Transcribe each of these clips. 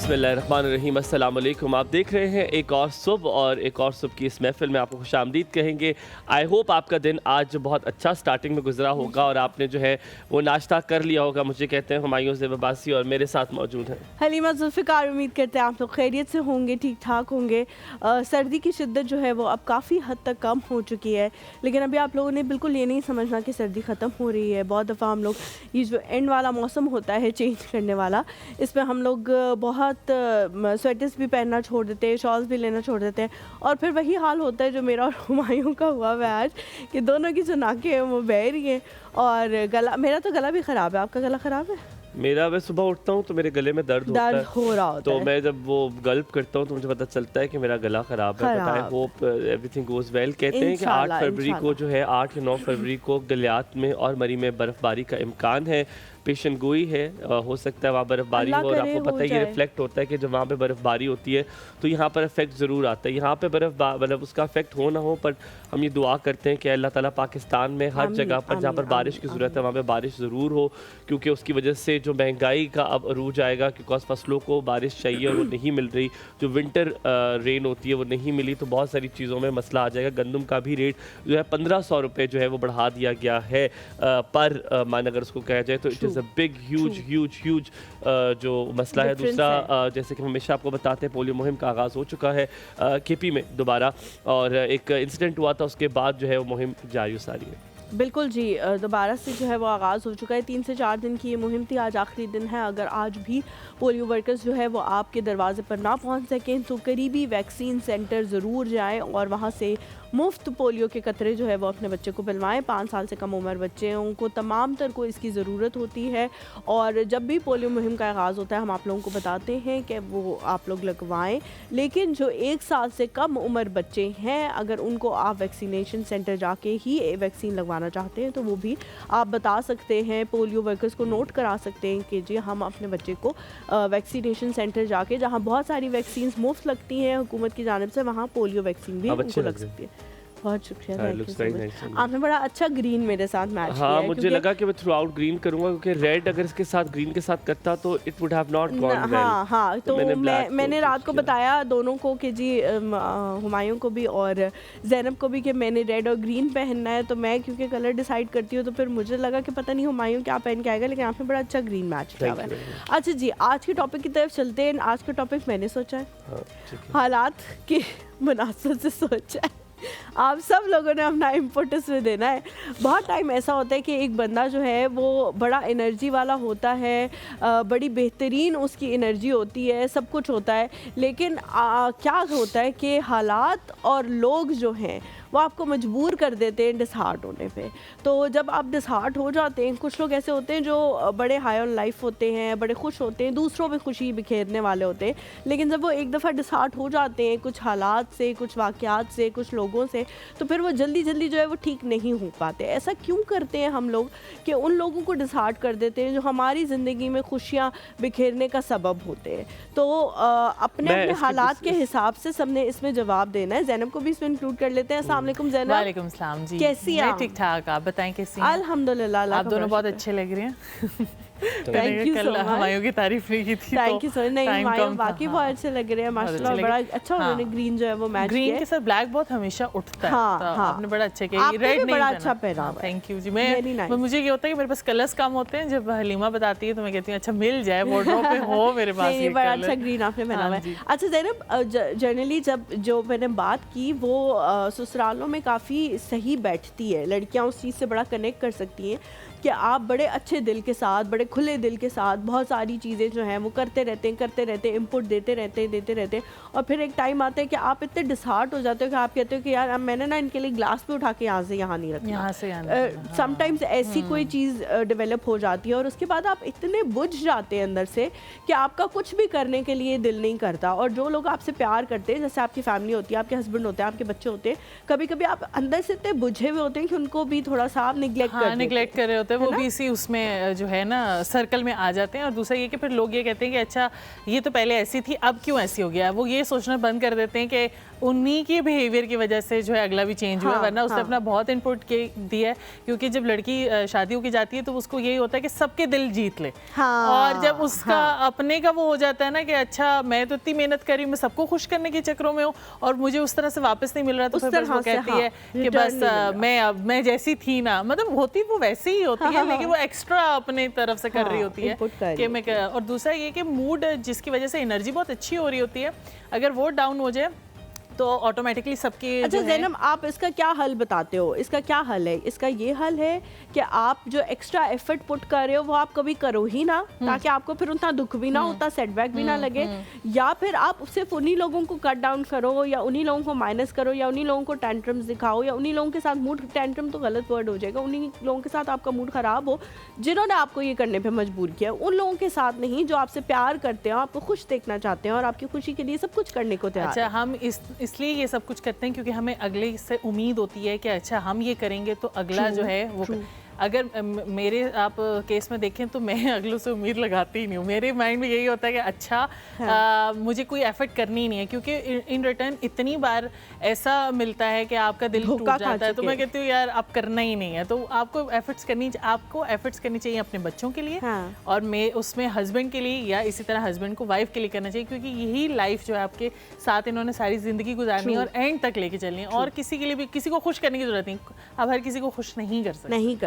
बिस्मिल्लाहिर्रहमानिर्रहीम, अस्सलाम वालेकुम। आप देख रहे हैं एक और सुबह, और एक और सुबह की इस महफिल में आपको खुशामदीद कहेंगे। आई होप आपका दिन आज बहुत अच्छा स्टार्टिंग में गुजरा होगा और आपने जो है वो नाश्ता कर लिया होगा। मुझे कहते हैं हुमायूं ज़ेब-अब्बासी और मेरे साथ मौजूद हैं हलीमा जुल्फ़िकार। उम्मीद करते हैं आप लोग खैरियत से होंगे, ठीक ठाक होंगे। सर्दी की शिद्दत जो है वो अब काफ़ी हद तक कम हो चुकी है, लेकिन अभी आप लोगों ने बिल्कुल ये नहीं समझना कि सर्दी ख़त्म हो रही है। बहुत दफ़ा हम लोग ये जो एंड वाला मौसम होता है चेंज करने वाला, इसमें हम लोग बहुत स्वेटर्स भी पहनना छोड़ देते हैं, शॉल्स भी लेना छोड़ देते हैं, और फिर वही हाल होता है जो मेरा और हुमायूं का हुआ है आज, कि दोनों की जो नाकें हैं वो बह रही हैं और गला, मेरा तो गला भी ख़राब है। आपका गला ख़राब है? मेरा, मैं सुबह उठता हूँ तो मेरे गले में दर्द होता है, हो रहा होता तो है। मैं जब वो गल्प करता हूँ तो मुझे पता चलता है कि मेरा गला ख़राब है। But I hope everything goes well. कहते हैं कि 8 फरवरी को जो है, 8 या 9 फरवरी को गलियात में और मरी में बर्फ़बारी का इम्कान है। पेशन गोई है, हो सकता है वहाँ बर्फ़बारी हो, और आपको पता है ये रिफ्लेक्ट होता है कि जब वहाँ पे बर्फ़बारी होती है तो यहाँ पर इफेक्ट ज़रूर आता है। यहाँ पे मतलब उसका इफेक्ट हो ना हो, पर हम ये दुआ करते हैं कि अल्लाह ताला पाकिस्तान में हर जगह पर जहाँ पर बारिश की ज़रूरत है वहाँ पे बारिश ज़रूर हो, क्योंकि उसकी वजह से जो महंगाई का अब अरूज आएगा, क्योंकि फसलों को बारिश चाहिए और वो नहीं मिल रही, जो विंटर रेन होती है वो नहीं मिली, तो बहुत सारी चीज़ों में मसला आ जाएगा। गंदम का भी रेट जो है 1500 रुपये जो है वो बढ़ा दिया गया है पर मान, अगर उसको कहा जाए तो it is a big huge जो मसला है। दूसरा, जैसे कि हमेशा आपको बताते हैं, पोलियो मुहिम का आगाज़ हो चुका है केपी में दोबारा, और एक इंसिडेंट हुआ था, उसके बाद जो है वो मुहिम जारी हो सारी है। बिल्कुल जी, दोबारा से जो है वो आगाज़ हो चुका है। 3 से 4 दिन की ये मुहिम थी, आज आखिरी दिन है। अगर आज भी पोलियो वर्कर्स जो है वो आपके दरवाजे पर ना पहुंच सकें तो करीबी वैक्सीन सेंटर ज़रूर जाएं और वहां से मुफ्त पोलियो के कतरे जो है वो अपने बच्चे को पिलवाएं। 5 साल से कम उम्र बच्चे हैं, उनको तमाम तर को इसकी ज़रूरत होती है, और जब भी पोलियो मुहिम का आगाज़ होता है हम आप लोगों को बताते हैं कि वो आप लोग लगवाएं। लेकिन जो 1 साल से कम उम्र बच्चे हैं, अगर उनको आप वैक्सीनेशन सेंटर जाके ही वैक्सीन लगवाना चाहते हैं तो वो भी आप बता सकते हैं, पोलियो वर्कर्स को नोट करा सकते हैं कि जी हम अपने बच्चे को वैक्सीनेशन सेंटर जाके, जहाँ बहुत सारी वैक्सीन मुफ्त लगती हैं हुकूमत की जानिब से, वहाँ पोलियो वैक्सीन भी उनको लग सकती है। बहुत शुक्रिया, आपने बड़ा अच्छा ग्रीन मेरे साथ मैच किया। हाँ, मुझे लगा कि मैं थ्रू आउट ग्रीन करूंगा, क्योंकि रेड अगर इसके साथ ग्रीन के साथ करता तो it would have not gone well. हाँ, तो मैंने रात को बताया दोनों को कि जी हुमायूं को भी और ज़ैनब को भी कि मैंने रेड और ग्रीन पहनना है, तो मैं क्योंकि कलर डिसाइड करती हूँ तो फिर मुझे लगा कि पता नहीं हुमायूं क्या पहन के आएगा, लेकिन आपने बड़ा अच्छा ग्रीन मैच किया हुआ है। अच्छा जी, आज के टॉपिक की तरफ चलते हैं। आज का टॉपिक मैंने सोचा है, हालात की मुनासबत से सोचा है, आप सब लोगों ने अपना इनपुट इसमें देना है। बहुत टाइम ऐसा होता है कि एक बंदा जो है वो बड़ा एनर्जी वाला होता है, बड़ी बेहतरीन उसकी एनर्जी होती है, सब कुछ होता है, लेकिन क्या होता है कि हालात और लोग जो हैं वो आपको मजबूर कर देते हैं डिसहार्ट होने पे। तो जब आप डिसहार्ट हो जाते हैं, कुछ लोग ऐसे होते हैं जो बड़े हाई ऑन लाइफ होते हैं, बड़े खुश होते हैं, दूसरों में खुशी बिखेरने वाले होते हैं, लेकिन जब वो एक दफ़ा डिसहार्ट हो जाते हैं कुछ हालात से, कुछ वाक़यात से, कुछ लोगों से, तो फिर वो जल्दी जल्दी जो है वो ठीक नहीं हो पाते। ऐसा क्यों करते हैं हम लोग कि उन लोगों को डिसहार्ट कर देते हैं जो हमारी ज़िंदगी में खुशियाँ बिखेरने का सबब होते हैं? तो अपने अपने हालात के हिसाब से सबने इसमें जवाब देना है। ज़ैनब को भी इसमें इंक्लूड कर लेते हैं। अस्सलाम ज़ैनब। वालेकुम सलाम जी, कैसी हैं? ठीक ठाक, आप बताएं कैसी हैं? अल्हम्दुलिल्लाह, आप दोनों बहुत अच्छे लग रहे हैं। Thank you so much. Humayun की तारीफ नहीं की थी, थैंक यू सो मच। नहीं, हुमायूं बाकी बहुत अच्छे लग रहे हैं माशाल्लाह, बड़ा अच्छा उन्होंने ग्रीन जो है वो मैच किया। ग्रीन के साथ ब्लैक बहुत हमेशा उठता है। हाँ, तो हाँ, आपने बड़ा अच्छा किया, रेड नहीं बड़ा अच्छा पहना हुआ है। थैंक यू जी। मैं मुझे ये होता है कि मेरे पास कलर्स कम होते हैं, जब हलीमा बताती है तो मैं कहती हूँ अच्छा मिल जाए, वार्डरोब पे हो मेरे पास ये बड़ा अच्छा ग्रीन आपने पहना हुआ है। अच्छा ज़ैनब, जनरली जब जो मैंने बात की वो ससुरालों में काफ़ी सही बैठती है, लड़कियाँ उस चीज़ से बड़ा कनेक्ट कर सकती हैं कि आप बड़े अच्छे दिल के साथ, बड़े खुले दिल के साथ बहुत सारी चीज़ें जो हैं वो करते रहते हैं, इनपुट देते रहते हैं, और फिर एक टाइम आता है कि आप इतने डिसहार्ट हो जाते हो कि आप कहते हो कि यार अब मैंने ना इनके लिए ग्लास पे उठा के यहाँ से यहाँ नहीं रखना, यहाँ से समटाइम्स ऐसी कोई चीज़ डेवलप हो जाती है, और उसके बाद आप इतने बुझ जाते हैं अंदर से कि आपका कुछ भी करने के लिए दिल नहीं करता। और जो लोग आपसे प्यार करते हैं, जैसे आपकी फैमिली होती है, आपके हस्बैंड होते हैं, आपके बच्चे होते हैं, कभी कभी आप अंदर से इतने बुझे हुए होते हैं कि उनको भी थोड़ा सा आप निगलेक्ट कर रहे होता है वो भी इसी उसमें जो है ना सर्कल में आ जाते हैं। और दूसरा ये कि फिर लोग ये कहते हैं कि अच्छा ये तो पहले ऐसी थी, अब क्यों ऐसी हो गया। वो ये सोचना बंद कर देते हैं कि उन्हीं के बिहेवियर की वजह से जो है अगला भी चेंज हुआ, वरना उसने अपना बहुत इनपुट दिया है। क्योंकि जब लड़की शादी होकर जाती है तो उसको यही होता है कि सबके दिल जीत ले। और जब उसका अपने का वो हो जाता है ना कि अच्छा मैं तो इतनी मेहनत कर रही हूँ, मैं सबको खुश करने के चक्रों में हूँ और मुझे उस तरह से वापस नहीं मिल रहा, तो फिर वो कहती है कि बस मैं जैसी थी ना, मतलब होती वो वैसे ही होती है, लेकिन वो एक्स्ट्रा अपने तरफ से कर रही होती है कि मैं। और दूसरा ये कि मूड जिसकी वजह से एनर्जी बहुत अच्छी हो रही होती है, अगर वो डाउन हो जाए तो ऑटोमेटिकली सबके। अच्छा ज़ैनब, आप इसका क्या हल बताते हो? इसका क्या हल है? इसका ये हल है कि आप जो एक्स्ट्रा एफर्ट पुट कर रहे हो वो आप कभी करो ही ना, ताकि आपको फिर उतना दुख भी ना होता, सेटबैक भी ना लगे। या फिर आप सिर्फ उन्हीं लोगों को कट डाउन करो, या उन्हीं लोगों को माइनस करो, या उन्हीं लोगों को टेंट्रम्स दिखाओ, या उन्हीं लोगों के साथ मूड, टेंट्रम तो गलत वर्ड हो जाएगा, उन्हीं लोगों के साथ आपका मूड ख़राब हो जिन्होंने आपको ये करने पर मजबूर किया। उन लोगों के साथ नहीं जो आपसे प्यार करते हैं, आपको खुश देखना चाहते हैं और आपकी खुशी के लिए सब कुछ करने को तैयार। अच्छा, हम इसलिए ये सब कुछ करते हैं क्योंकि हमें अगले से उम्मीद होती है कि अच्छा हम ये करेंगे तो अगला जो है वो। अगर मेरे आप केस में देखें तो मैं अगलों से उम्मीद लगाती ही नहीं हूँ। मेरे माइंड में यही होता है कि अच्छा मुझे कोई एफर्ट करनी ही नहीं है, क्योंकि इन रिटर्न इतनी बार ऐसा मिलता है कि आपका दिल टूट जाता है। तो मैं कहती हूँ यार आप करना ही नहीं है, तो आपको एफर्ट्स करनी चाहिए अपने बच्चों के लिए, और मैं उसमें हस्बैंड के लिए, या इसी तरह हस्बैंड को वाइफ के लिए करना चाहिए, क्योंकि यही लाइफ जो है आपके साथ इन्होंने सारी ज़िंदगी गुजारनी है और एंड तक लेके चलनी है। और किसी के लिए भी किसी को खुश करने की जरूरत नहीं, आप हर किसी को खुश नहीं कर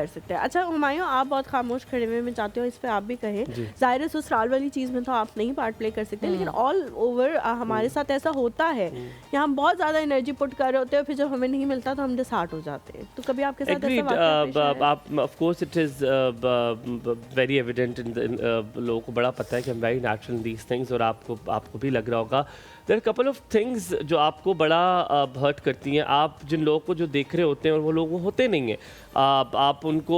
सकते। अच्छा हुमायूं, आप बहुत खामोश खड़े हुए, मैं चाहती हूँ इस पे आप भी कहें। जाहिर है ससुराल वाली चीज़ में तो आप नहीं पार्ट प्ले कर सकते, लेकिन ऑल ओवर हमारे साथ ऐसा होता है कि हम बहुत ज़्यादा एनर्जी पुट कर रहे होते हैं, फिर जब हमें नहीं मिलता तो हम डिसहार्ट हो जाते हैं। तो कभी आपके साथ ऐसा आप of course it is very evident, लोगों को बड़ा पता है कि हम very natural in these things, और आपको भी लग रहा होगा there are couple of things जो आपको बड़ा हर्ट करती हैं। आप जिन लोगों को जो देख रहे होते हैं और वो लोग वो होते नहीं हैं, आप उनको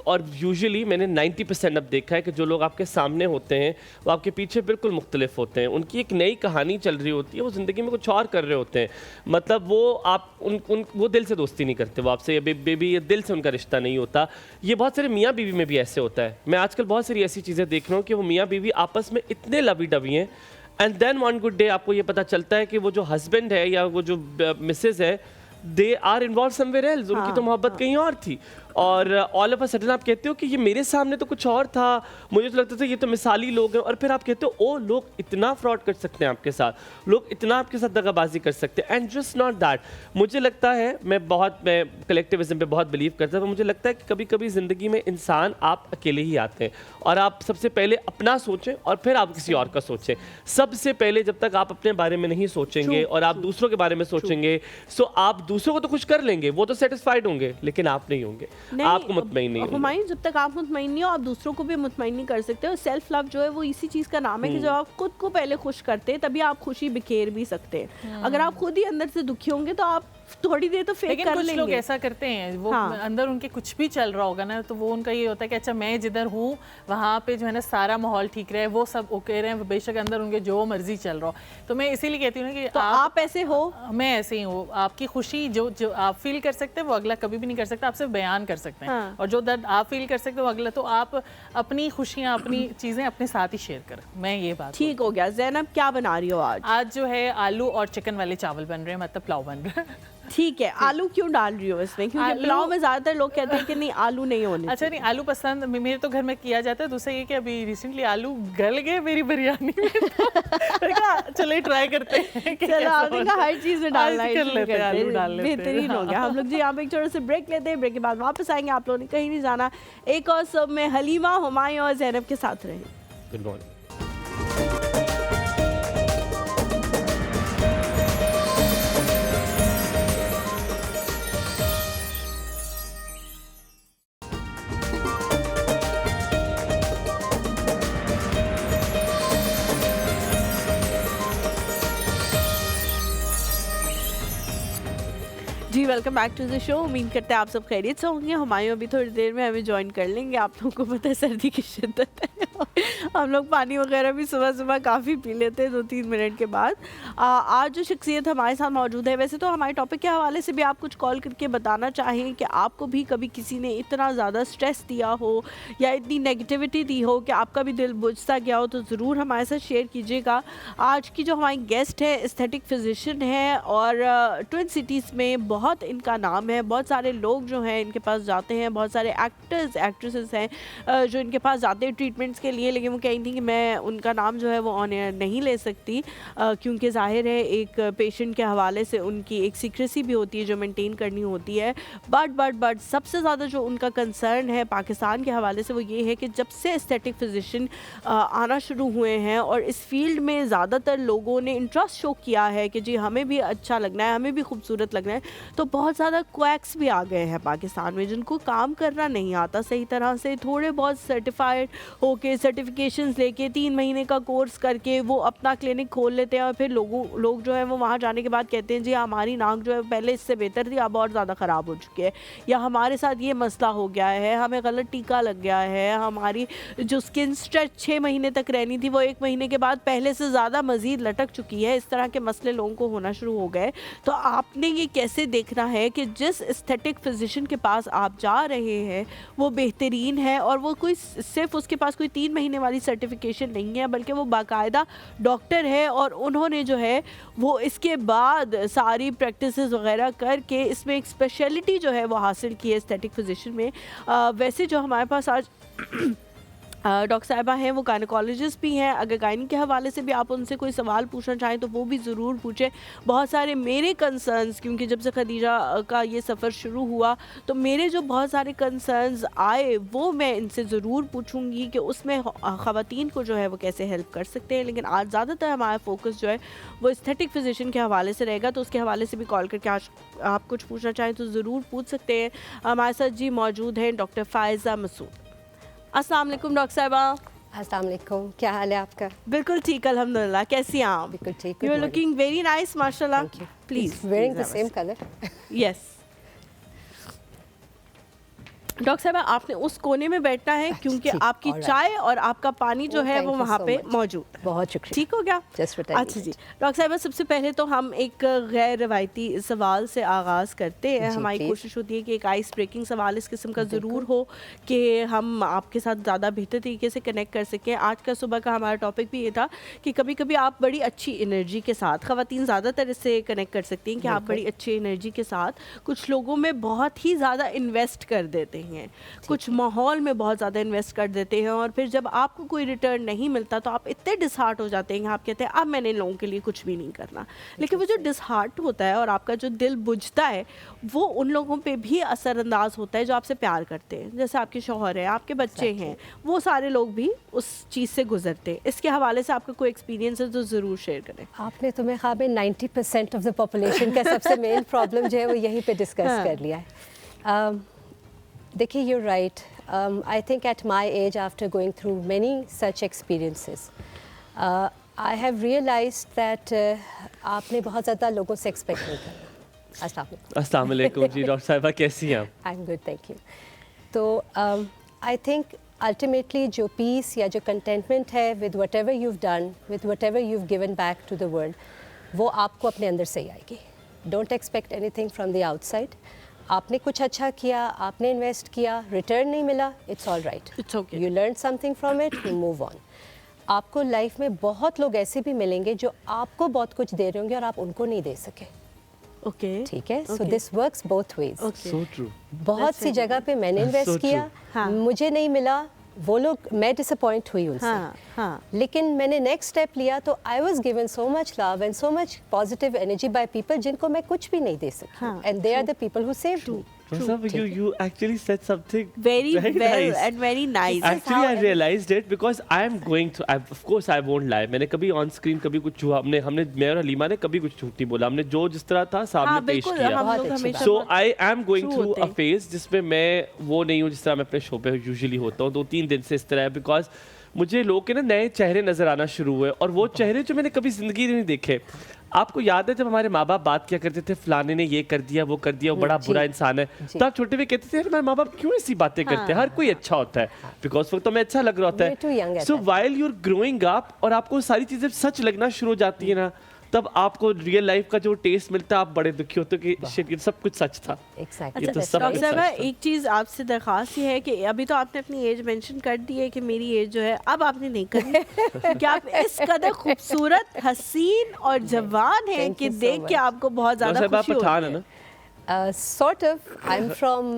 और यूजुअली मैंने 90% अब देखा है कि जो लोग आपके सामने होते हैं वो आपके पीछे बिल्कुल मुख्तलिफ होते हैं। उनकी एक नई कहानी चल रही होती है, वो ज़िंदगी में कुछ और कर रहे होते हैं। मतलब वो आप वो दिल से दोस्ती नहीं करते, वो आपसे बेबी ये दिल से उनका रिश्ता नहीं होता। ये बहुत सारे मियाँ बीवी में भी ऐसे होता है। मैं आजकल बहुत सारी ऐसी चीज़ें देख रहा हूँ कि वो मियाँ बीवी आपस में इतने लवी डवी हैं, and then one good day आपको ये पता चलता है कि वो जो हस्बैंड है या वो जो मिसेज है, they are involve somewhere else. उनकी तो मोहब्बत कहीं और थी, और ऑल ऑफ अ सडन आप कहते हो कि ये मेरे सामने तो कुछ और था, मुझे तो लगता था ये तो मिसाली लोग हैं, और फिर आप कहते हो ओ लोग इतना फ्रॉड कर सकते हैं आपके साथ, लोग इतना आपके साथ दगाबाजी कर सकते हैं। And just not that. मुझे लगता है मैं कलेक्टिविज्म पे बहुत बिलीव करता हूँ। मुझे लगता है कि कभी कभी ज़िंदगी में इंसान आप अकेले ही आते हैं, और आप सबसे पहले अपना सोचें और फिर आप किसी और का सोचें। सबसे पहले जब तक आप अपने बारे में नहीं सोचेंगे और आप दूसरों के बारे में सोचेंगे, सो आप दूसरों को तो खुश कर लेंगे, वो तो सेटिस्फाइड होंगे, लेकिन आप नहीं होंगे, आपको मुतमईन नहीं हुमायूं, जब तक आप मुतमईन नहीं हो आप दूसरों को भी मुतमईन नहीं कर सकते। और सेल्फ लव जो है वो इसी चीज़ का नाम है कि जब आप खुद को पहले खुश करते हैं तभी आप खुशी बिखेर भी सकते हैं। अगर आप खुद ही अंदर से दुखी होंगे तो आप थोड़ी देर तो फेक कर लेंगे। कुछ लोग ऐसा करते हैं, वो अंदर उनके कुछ भी चल रहा होगा ना, तो वो उनका ये होता है कि अच्छा मैं जिधर हूँ वहाँ पे जो है ना सारा माहौल ठीक रहे, वो सब ओके रहे, बेशक अंदर उनके जो मर्जी चल रहा हो। तो मैं इसीलिए कहती हूँ ना कि तो आप ऐसे हो, मैं ऐसे ही हूँ। आपकी खुशी जो आप फील कर सकते हैं वो अगला कभी भी नहीं कर सकता, आप सिर्फ बयान कर सकते हैं। और जो दर्द आप फील कर सकते हो अगला, तो आप अपनी खुशियाँ अपनी चीज़ें अपने साथ ही शेयर करें। मैं ये बात ठीक हो गया। ज़ैनब क्या बना रही हो आज? आज जो है आलू और चिकन वाले चावल बन रहे हैं, मतलब पुलाव बन रहा है। ठीक है, आलू क्यों डाल रही हो इसमें? क्योंकि पुलाव में ज्यादातर लोग कहते हैं कि नहीं आलू नहीं होने। अच्छा नहीं, आलू पसंद मेरे तो घर में किया जाता है। दूसरा ये कि अभी रिसेंटली आलू गल गए मेरी बिरयानी में, तो चलो ट्राई करते हैं। चलो आपने कहा हर चीज में डालना है, कर लेते हैं, आलू डाल लेते हैं। बेहतरीन हो गया। हम लोग जी यहाँ पे एक छोटे से ब्रेक लेते हैं, ब्रेक के बाद वापस आएंगे। आप लोगों ने कहीं नहीं जाना। एक और सब में हलीमा, हुमायूं और ज़ैनब के साथ रहे। Good morning. जी welcome back to the show. उम्मीद करते हैं आप सब खैरियत से होंगे। हुमायूं अभी थोड़ी देर में हमें ज्वाइन कर लेंगे। आप लोगों को पता है सर्दी की शिद्दत है हम लोग पानी वगैरह भी सुबह सुबह काफ़ी पी लेते हैं 2-3 मिनट के बाद। आज जो शख्सियत हमारे साथ मौजूद है, वैसे तो हमारे टॉपिक के हवाले से भी आप कुछ कॉल करके बताना चाहें कि आपको भी कभी किसी ने इतना ज़्यादा स्ट्रेस दिया हो या इतनी नेगेटिविटी दी हो कि आपका भी दिल बुझता गया हो, तो ज़रूर हमारे साथ शेयर कीजिएगा। आज की जो हमारी गेस्ट है एस्थेटिक फिजिशियन है और ट्विन सिटीज़ में बहुत इनका नाम है। बहुत सारे लोग जो हैं इनके पास जाते हैं, बहुत सारे एक्टर्स एक्ट्रेसेस हैं जो इनके पास जाते हैं ट्रीटमेंट्स के लिए, लेकिन वो कही थी कि मैं उनका नाम जो है वो ऑन एयर नहीं ले सकती क्योंकि ज़ाहिर है एक पेशेंट के हवाले से उनकी एक सीक्रेसी भी होती है जो मेंटेन करनी होती है। बट सबसे ज़्यादा जो उनका कंसर्न है पाकिस्तान के हवाले से वो ये है कि जब से एस्थेटिक फिजिशियन आना शुरू हुए हैं और इस फील्ड में ज़्यादातर लोगों ने इंटरेस्ट शो किया है कि जी हमें भी अच्छा लगना है, हमें भी खूबसूरत लगना है, तो बहुत ज़्यादा क्वैक्स भी आ गए हैं पाकिस्तान में जिनको काम करना नहीं आता सही तरह से। थोड़े बहुत सर्टिफाइड होके सर्टिफिकेशंस लेके 3 महीने का कोर्स करके वो अपना क्लिनिक खोल लेते हैं और फिर लोग जो है वो वहाँ जाने के बाद कहते हैं जी हमारी नाक जो है पहले इससे बेहतर थी, अब और ज़्यादा ख़राब हो चुकी है, या हमारे साथ ये मसला हो गया है, हमें गलत टीका लग गया है, हमारी जो स्किन स्ट्रेच 6 महीने तक रहनी थी वो 1 महीने के बाद पहले से ज़्यादा मज़ीद लटक चुकी है। इस तरह के मसले लोगों को होना शुरू हो गए। तो आपने ये कैसे देखना है कि जिस एस्थेटिक फिजिशियन के पास आप जा रहे हैं वो बेहतरीन है और वो कोई सिर्फ उसके पास कोई 3 महीने वाली सर्टिफिकेशन नहीं है, बल्कि वो बाकायदा डॉक्टर है और उन्होंने जो है वो इसके बाद सारी प्रैक्टिसेस वगैरह करके इसमें एक स्पेशलिटी जो है वो हासिल की है एस्थेटिक फिजिशियन में। वैसे जो हमारे पास आज डॉक्टर साहिबा हैं वो गायनेकोलॉजिस्ट भी हैं। अगर गायनी के हवाले से भी आप उनसे कोई सवाल पूछना चाहें तो वो भी ज़रूर पूछें। बहुत सारे मेरे कंसर्न्स, क्योंकि जब से खदीजा का ये सफ़र शुरू हुआ तो मेरे जो बहुत सारे कंसर्न्स आए वो मैं इनसे ज़रूर पूछूंगी कि उसमें ख़वातीन को जो है वो कैसे हेल्प कर सकते हैं। लेकिन आज ज़्यादातर हमारा फोकस जो है वो एस्थेटिक फिजिशियन के हवाले से रहेगा, तो उसके हवाले से भी कॉल करके आज आप कुछ पूछना चाहें तो ज़रूर पूछ सकते हैं। हमारे साथ जी मौजूद हैं डॉक्टर फ़ायज़ा मसूद। अस्सलाम वालेकुम डॉक्टर साहिबा। अस्सलाम वालेकुम, क्या हाल है आपका? बिल्कुल ठीक अल्हम्दुलिल्लाह, कैसी हैं आप? बिल्कुल ठीक। You are looking very nice माशाल्लाह। Please wearing the same colour. Yes doctor साहब आपने उस कोने में बैठना है क्योंकि आपकी चाय और आपका पानी जो है वो वहाँ पे मौजूद है। बहुत शुक्रिया। ठीक हो गया? अच्छा जी डॉक्टर साहब सबसे पहले तो हम एक गैर रवायती सवाल से आगाज़ करते हैं। हमारी कोशिश होती है कि एक आइस ब्रेकिंग सवाल इस किस्म का ज़रूर हो कि हम आपके साथ ज़्यादा बेहतर तरीके से कनेक्ट कर सकें। आज का सुबह का हमारा टॉपिक भी ये था कि कभी कभी आप बड़ी अच्छी एनर्जी के साथ, ख़वातीन ज़्यादातर इससे कनेक्ट कर सकती हैं कि आप बड़ी अच्छी एनर्जी के साथ कुछ लोगों में बहुत ही ज़्यादा इन्वेस्ट कर देते हैं, कुछ माहौल में बहुत ज़्यादा इन्वेस्ट कर देते हैं और फिर जब आपको कोई रिटर्न नहीं मिलता तो आप इतने डिसहार्ट हो जाते हैं कि आप कहते हैं अब मैंने लोगों के लिए कुछ भी नहीं करना। लेकिन वो जो डिसहार्ट होता है और आपका जो दिल बुझता है वो उन लोगों पे भी असरअंदाज होता है जो आपसे प्यार करते हैं, जैसे आपके शौहर हैं, आपके बच्चे हैं, वो सारे लोग भी उस चीज़ से गुजरते हैं। इसके हवाले से आपका कोई एक्सपीरियंस है तो ज़रूर शेयर करें। आपने तो मेरे ख्याल में 90% ऑफ द पॉपुलेशन का सबसे मेन प्रॉब्लम जो है वो यहीं पे डिस्कस कर लिया है। देखिए you're right. I think at my age, after going through many such experiences, I have realized that आपने बहुत ज़्यादा लोगों से एक्सपेक्ट नहीं करना। अस्सलाम वालेकुम जी डॉक्टर साहिबा, कैसी हैं आप? I'm good, thank you. तो I think ultimately जो peace या जो contentment है with whatever you've done, with whatever you've given back to the world, वो आपको अपने अंदर से ही आएगी। Don't expect anything from the outside. आपने कुछ अच्छा किया, आपने इन्वेस्ट किया, रिटर्न नहीं मिला, it's all right, it's okay, you learn something from it, you move on. आपको लाइफ में बहुत लोग ऐसे भी मिलेंगे जो आपको बहुत कुछ दे रहे होंगे और आप उनको नहीं दे सके। ओके ठीक है, so this works both ways. So true. बहुत सी जगह पे मैंने इन्वेस्ट किया, मुझे नहीं मिला, वो लोग, मैं डिसअपॉइंट हुई उनसे। लेकिन मैंने नेक्स्ट स्टेप लिया तो I was given so much love and so much positive energy by people जिनको मैं कुछ भी नहीं दे सकी, and they are the people who saved me. You actually said something very well nice. And very nice. Actually, I realized it because I am going to. Of course, I won't lie. मैंने कभी on screen कभी कुछ हुआ, हमने मैं और हलीमा ने कभी कुछ झूठ नहीं बोला, हमने जो जिस तरह था सामने पेश किया। So I am going through a phase जिसमें मैं वो नहीं हूँ जिस तरह मैं अपने शो पे यूजुअली होता हूँ। 2-3 दिन से इस तरह है बिकॉज मुझे लोग के ना नए चेहरे नज़र आना शुरू हुए और वो चेहरे जो मैंने कभी ज़िंदगी में नहीं देखे। आपको याद है जब हमारे माँ बाप बात किया करते थे फलाने ने ये कर दिया वो कर दिया, वो बड़ा बुरा इंसान है, तो आप छोटे में कहते थे हमारे माँ बाप क्यों ऐसी बातें करते हैं, हर कोई अच्छा होता है, बिकॉज वक्त तो मैं अच्छा लग रहा होता है। So while you are growing up और आपको सारी चीजें सच लगना शुरू हो जाती है ना, तब आपको रियल लाइफ का जो टेस्ट मिलता है आप बड़े दुखी होते हो कि शिट ये सब कुछ सच था। Exactly. ये तो सब कुछ सच था। एक चीज़ आपसे दरख्वास्त ये है कि अभी तो आपने अपनी एज मेंशन कर दी है कि मेरी एज जो है, अब आपने नहीं करनी क्योंकि आप इस कदर खूबसूरत, हसीन और जवान हैं कि देख के आपको बहुत ज़्यादा खुशी होती है। Sort of. I'm from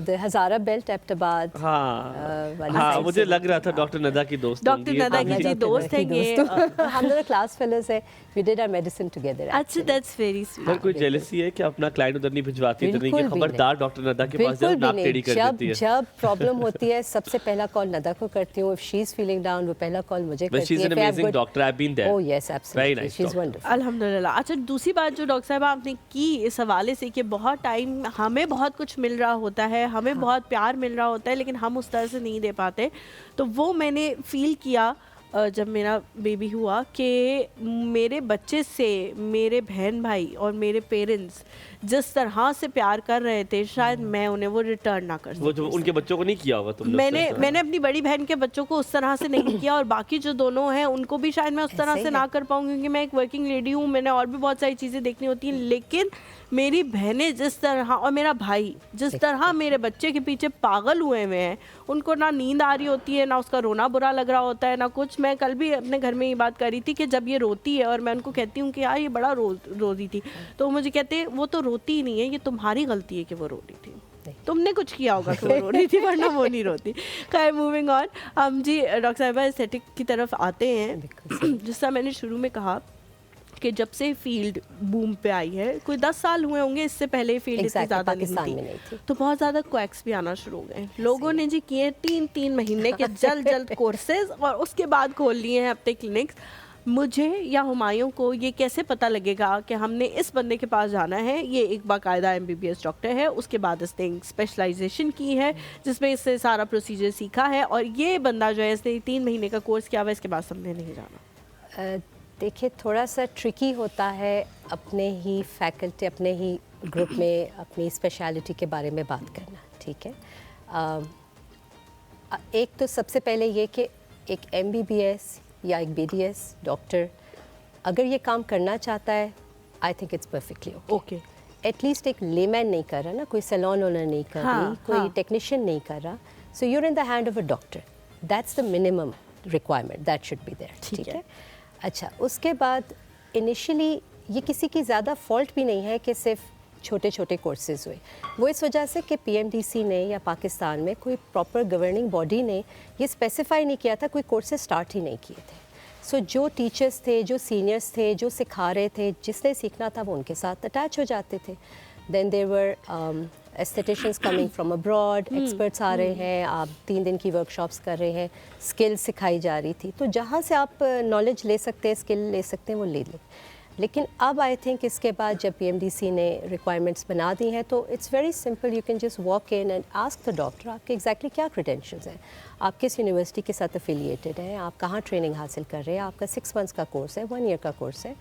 the Hazara Belt, Abbottabad. हाँ, मुझे लग रहा था डॉक्टर नदा की दोस्त। डॉक्टर नदा की जी दोस्त हैं ये। हम दोनों क्लास फेलोज हैं। We did our medicine together. अच्छा, that's very sweet. पर कोई जेलसी है कि अपना क्लाइंट उधर नहीं भिजवाती, इधर नहीं कि खबरदार डॉक्टर नदा के पास जाओ, नाक टेढ़ी कर देती है। जब प्रॉब्लम होती है सबसे पहला कॉल नदा को करती हूँ। If she's feeling down, वो पहला कॉल मुझे करती है। She's an amazing doctor. I've been there. Oh yes, absolutely. Very nice. She's wonderful. अल्हम्दुलिल्लाह। अच्छा, दूसरी बात जो डॉक्टर साहब आपने की इस हवाले से कि बहुत टाइम हमें बहुत कुछ मिल रहा होता है, हमें बहुत प्यार मिल रहा होता है, लेकिन हम उस तरह से नहीं दे पाते, तो वो मैंने फील किया जब मेरा बेबी हुआ कि मेरे बच्चे से मेरे बहन भाई और मेरे पेरेंट्स जिस तरह से प्यार कर रहे थे, शायद मैं उन्हें वो रिटर्न ना कर सकती। वो जो उनके बच्चों को नहीं किया होगा तुमने। मैंने अपनी बड़ी बहन के बच्चों को उस तरह से नहीं किया, और बाकी जो दोनों हैं उनको भी शायद मैं उस तरह से ना कर पाऊँ, क्योंकि मैं एक वर्किंग लेडी हूँ, मैंने और भी बहुत सारी चीज़ें देखनी होती हैं। लेकिन मेरी बहनें जिस तरह और मेरा भाई जिस तरह मेरे बच्चे के पीछे पागल हुए हुए हैं, उनको ना नींद आ रही होती है, ना उसका रोना बुरा लग रहा होता है, ना कुछ। मैं कल भी अपने घर में ये बात कर रही थी कि जब ये रोती है और मैं उनको कहती हूँ कि यार ये बड़ा रो रही थी, तो मुझे कहते हैं वो तो रोती ही नहीं है, ये तुम्हारी गलती है कि वो रो रही थी, तुमने कुछ किया होगा कि वो रो रही थी, वरना वो नहीं रोती। खैर, मूविंग ऑन, हम जी डॉक्टर साहिबा एस्थेटिक की तरफ आते हैं। जिस तरह मैंने शुरू में कहा कि जब से फील्ड बूम पे आई है, कोई 10 साल हुए होंगे, इससे पहले फील्ड इतनी ज़्यादा नहीं थी, तो बहुत ज़्यादा क्वैक्स भी आना शुरू हो गए। लोगों ने जी किए 3-3 महीने के जल्द कोर्सेज और उसके बाद खोल लिए हैं अपने क्लिनिक्स। मुझे या हुमायूं को ये कैसे पता लगेगा कि हमने इस बंदे के पास जाना है? ये एक बाकायदा MBBS डॉक्टर है, उसके बाद इसने स्पेशलाइजेशन की है जिसमें इससे सारा प्रोसीजर सीखा है, और ये बंदा जो है इसने 3 महीने का कोर्स किया हुआ, इसके बाद हमने नहीं जाना। देखिए, थोड़ा सा ट्रिकी होता है अपने ही फैकल्टी, अपने ही ग्रुप में अपनी स्पेशलिटी के बारे में बात करना, ठीक है। एक तो सबसे पहले ये कि एक MBBS या एक BDS डॉक्टर अगर ये काम करना चाहता है, I think it's perfectly okay. At least एक लेमैन नहीं कर रहा ना, कोई सैलून ओनर नहीं कर रही, कोई टेक्नीशियन नहीं कर रहा, so you're in the hand of a doctor, that's the minimum requirement, that should be there, ठीक है। अच्छा, उसके बाद इनिशियली ये किसी की ज़्यादा फॉल्ट भी नहीं है कि सिर्फ छोटे छोटे कोर्सेज हुए, वो इस वजह से कि PMDC ने या पाकिस्तान में कोई प्रॉपर गवर्निंग बॉडी ने ये स्पेसिफाई नहीं किया था, कोई कोर्सेज स्टार्ट ही नहीं किए थे। सो जो टीचर्स थे, जो सीनियर्स थे, जो सिखा रहे थे, जिसने सीखना था वो उनके साथ अटैच हो जाते थे। Then there were aestheticians coming from abroad, experts आ रहे हैं, आप 3 दिन की वर्कशॉप्स कर रहे हैं, स्किल्स सिखाई जा रही थी, तो जहाँ से आप नॉलेज ले सकते हैं, स्किल ले सकते हैं, वो ले लें। लेकिन अब आई थिंक इसके बाद जब PMDC ने रिक्वायरमेंट्स बना दी हैं, तो it's very simple, you can just walk in and ask the doctor आपके एग्जैक्टली क्या क्रेडेंशियल्स हैं, आप किस यूनिवर्सिटी के साथ एफिलिएटेड हैं, आप कहाँ ट्रेनिंग हासिल कर रहे हैं, आपका 6 मंथ्स का कोर्स है, 1 ईयर का कोर्स है,